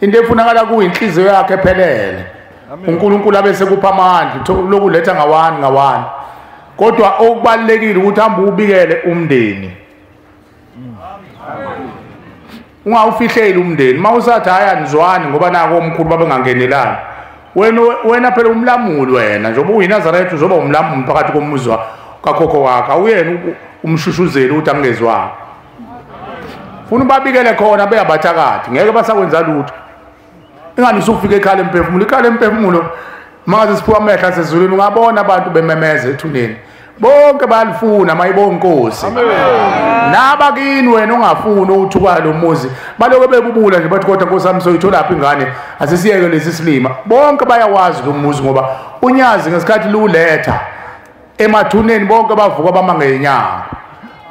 Into efunakala kuyinhliziyo yakhe ephelele. uNkulunkulu abese kupha amandla lokuletha ngawani. Kodwa okubalekile ukuthi hamba ubikele umndeni. Ungawufihleli umndeni. Mawusathi haya nizwani ngoba nako omkhulu babengangenelani. Wena phela umlamuli wena njengoba uyiNazaretha uzoba umlamuli phakathi komuzi kakhokho wakhe. Awuyena umshushuzeli ukuthi angezwanga. Funa ubabikele khona beyabathakathi ngeke basakwenza lutho. Ingani usufika ekhaya emphefumulo. Ikhala emphefumulo mangaze siphuwa amehla sezulwini ungabona abantu bememeza ethuneni. Bonke bayalifuna mayibonge Nkosi. Amen. Nabakini wena ungafuni uthuka lo muzi baloke bebubula nje bathi kodwa Nkosi soyithola lapha ingane asisiyeke lesi silima. Bonke bayawazi lo muzi ngoba unyazi ngesikhathi luletha emathuneni bonke bavuka bamangenyanga.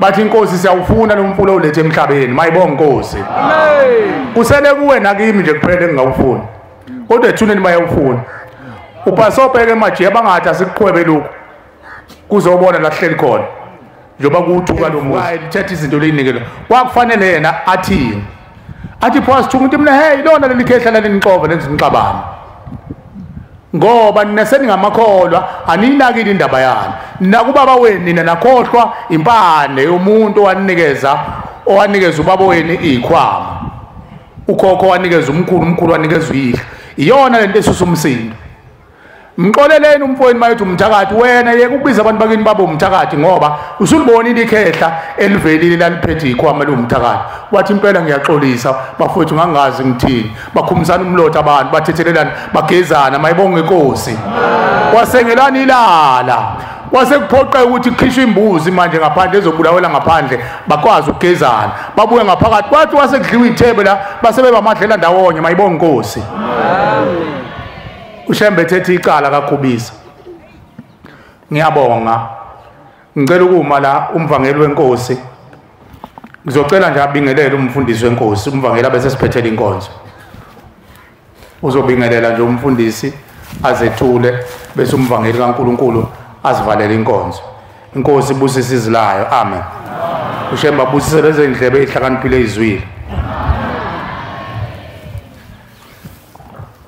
Bathi Inkosi siyawufuna lo mfulo olethe emhlabeni. Mayibonge Nkosi. Amen. Kusele kuwe nakimi nje kuphela engingawufuni. Kodwa ethuneni bayawufuna. Upasopeke manje abangathi asikuqhwebe lokho. Kuzobona la hleli khona. Njoba kuthuka lo muzi. Lithethe izinto leyinikelo. Kwakufanele yena athi phosi thunga ukuthi mina hey lona lelikhehla lalinixova lenza inxabano. Ngoba nina seningamakholwa aninakile indaba yani. Nakubaba wenu nina nakhohlwa impande yomuntu owanikeza ubaba wenu izikhwama. Ukhokho wanikeza umkhulu wanikeza uyihlo. Iyona lento esusa umsindo. Mxoleleni umfowenu mayethi umthakathi wena yeke ukubiza abantu bakini baba umthakathi ngoba usulibona ikhehla elivelile laliphethe izikhwama lomthakathi. Wathi impela ngiyaxolisa bafowethu ngangazi ngithini. Bakhumisana umlotha abantu bathethelelana bagezana mayibonge Nkosi. Wasengelana ilala. Wasekuphoqeka ukuthi kukhishwe imbuzi manje ngaphandle ezobulawela ngaphandle bakwazi ukugezana. Babuye ngaphakathi kwathi wasekudliwa ithebe la basebe bamadlela ndawonye mayibonge Nkosi. Amen. Ushembe ethi icala kaKhubisa. Ngiyabonga. Ngicela ukuma la umvangeli weNkosi. Ngizocela nje abingelele umfundisi weNkosi, umvangeli bese siphethela inkonzo. Uzobingelela nje umfundisi azethule bese umvangeli kaNkuluNkulu asivalele inkonzo. Inkosi ibusise izilayo. Amen. Ushembe abusise lezi ndlebe ezihlakaniphile izwile.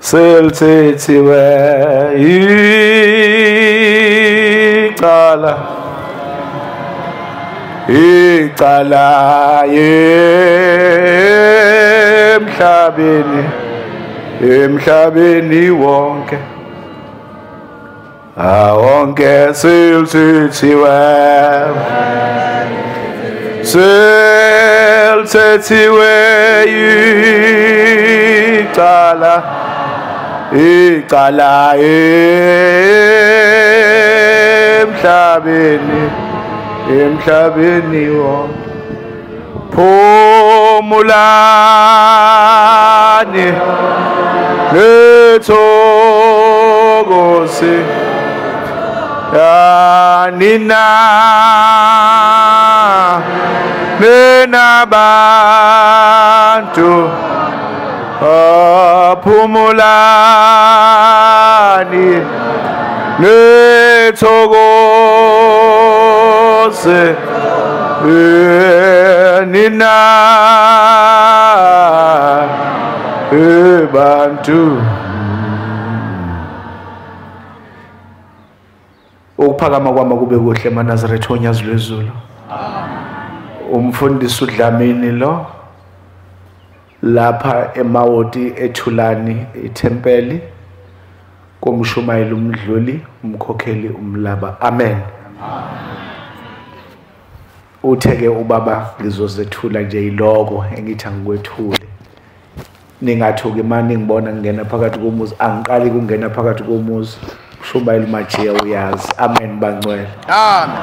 Selthethiwe icala emhlabeni wonke awonke selthethiwe icala emhlabeni wonke phumulani nethokoze nina nenabantu phumulani nethokoze nina bantu. Ukuphakama kwami kube kuhle eManazaretha onyazi lwezulu. Umfundisi uDlamini lo lapha eMawoti eThulani iThempeli komshumayeli umdluli umkhokheli umlaba. Amen. Utheke ubaba ngizozethula nje iloko engithi angikwethule. Ningathuki manje ngibona ngena phakathi komuzi angiqali kungena phakathi komuzi. Shumayeli Majiya uyazi. Amen bangcwele. Amen.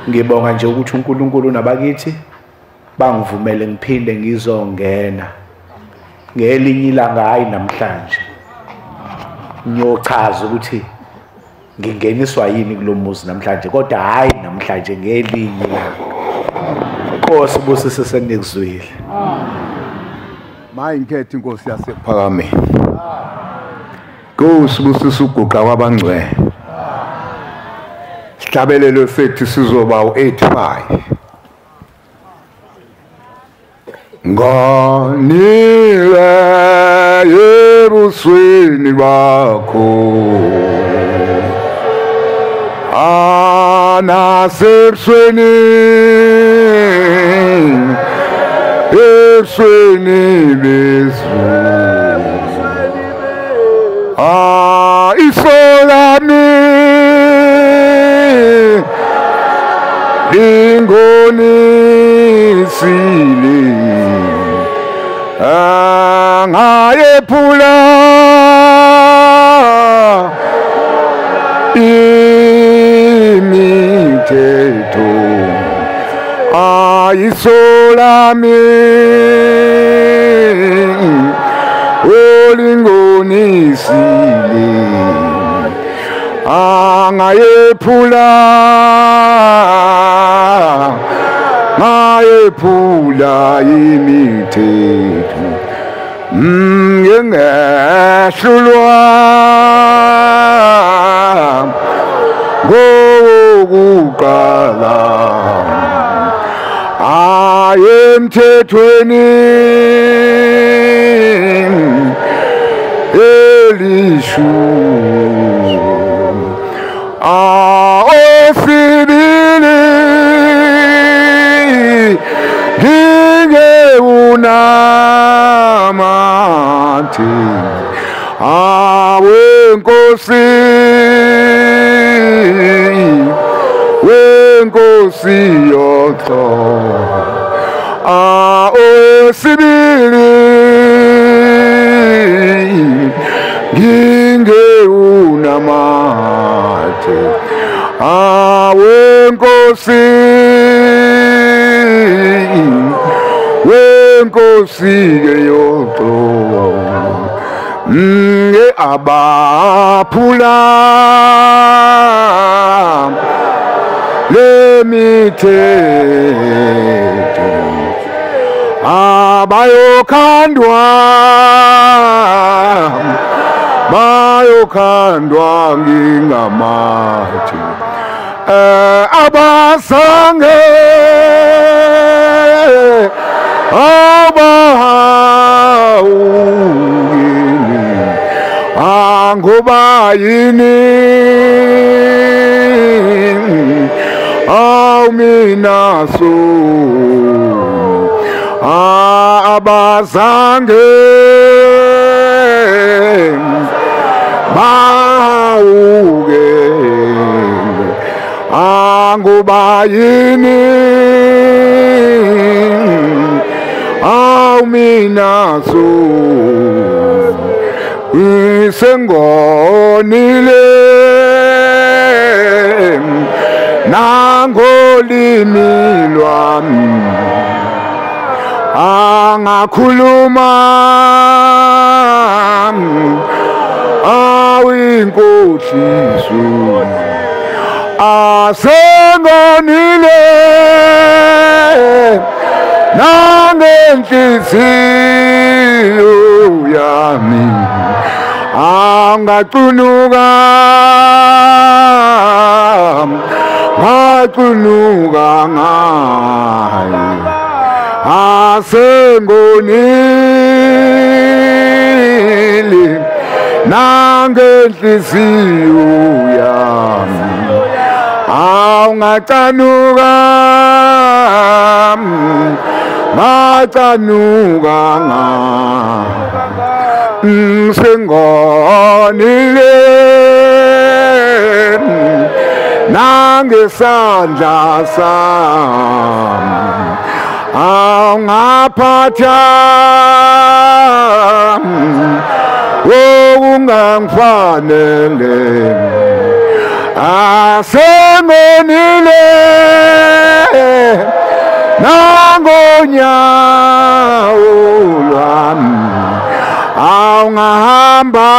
Ngibonga nje ukuthi uNkulunkulu nabakithi bangivumele ngiphinde ngizongena ngelinye ilanga hayi namhlanje. Ngiyochaza ukuthi ngingeniswa yini kulomuzi namhlanje kodwa hayi namhlanje ngelinye ilanga. Nkosi busise senikuzwile. Mayi ngikhethe inkosi yasePhakameni. Nkosi busise uguqa kwabangcwele. Sihlabelelo sethu sizoba u85. Nganiwe ebusweni bakho anasebusweni ebusweni bezulu isolami lingonisile ngayephula imithetho ayisolami olingonisile angayephula imithetho ngengehlulwa ngokuqala ayemthethweni elishumi osibili ngingeunamathi wenkosi yotho osibili ngingeunamathi wenkosi yotho abaphula lemithetho bayokhandwa ngingamathi abazange abahawini angoba yini awumina so abazange bawuke angoba yini awumina so sengonile nangolimi lwami angakhuluma awinkohliso asengonile nangenhliziyo yami angacunuka ngaye asengonile nangenhliziyo yami awungacanuka ngacanuka sengonile nangesandla sami awungaphatha okungangifanele asengonile nangonyawo lwami awungahamba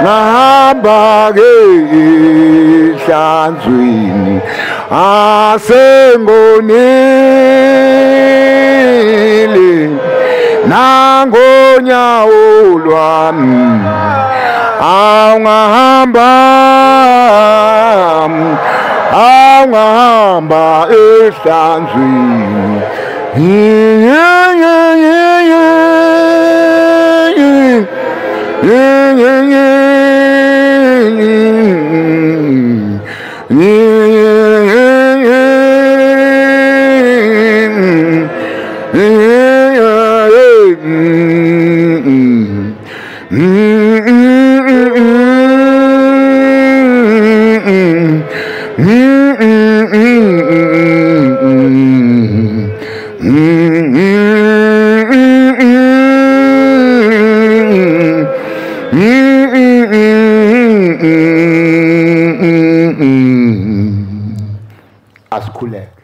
ngahamba-ke ehlanzweni asengonile nangonyawo lwami awungahamba ehlanzweni asikhuleke.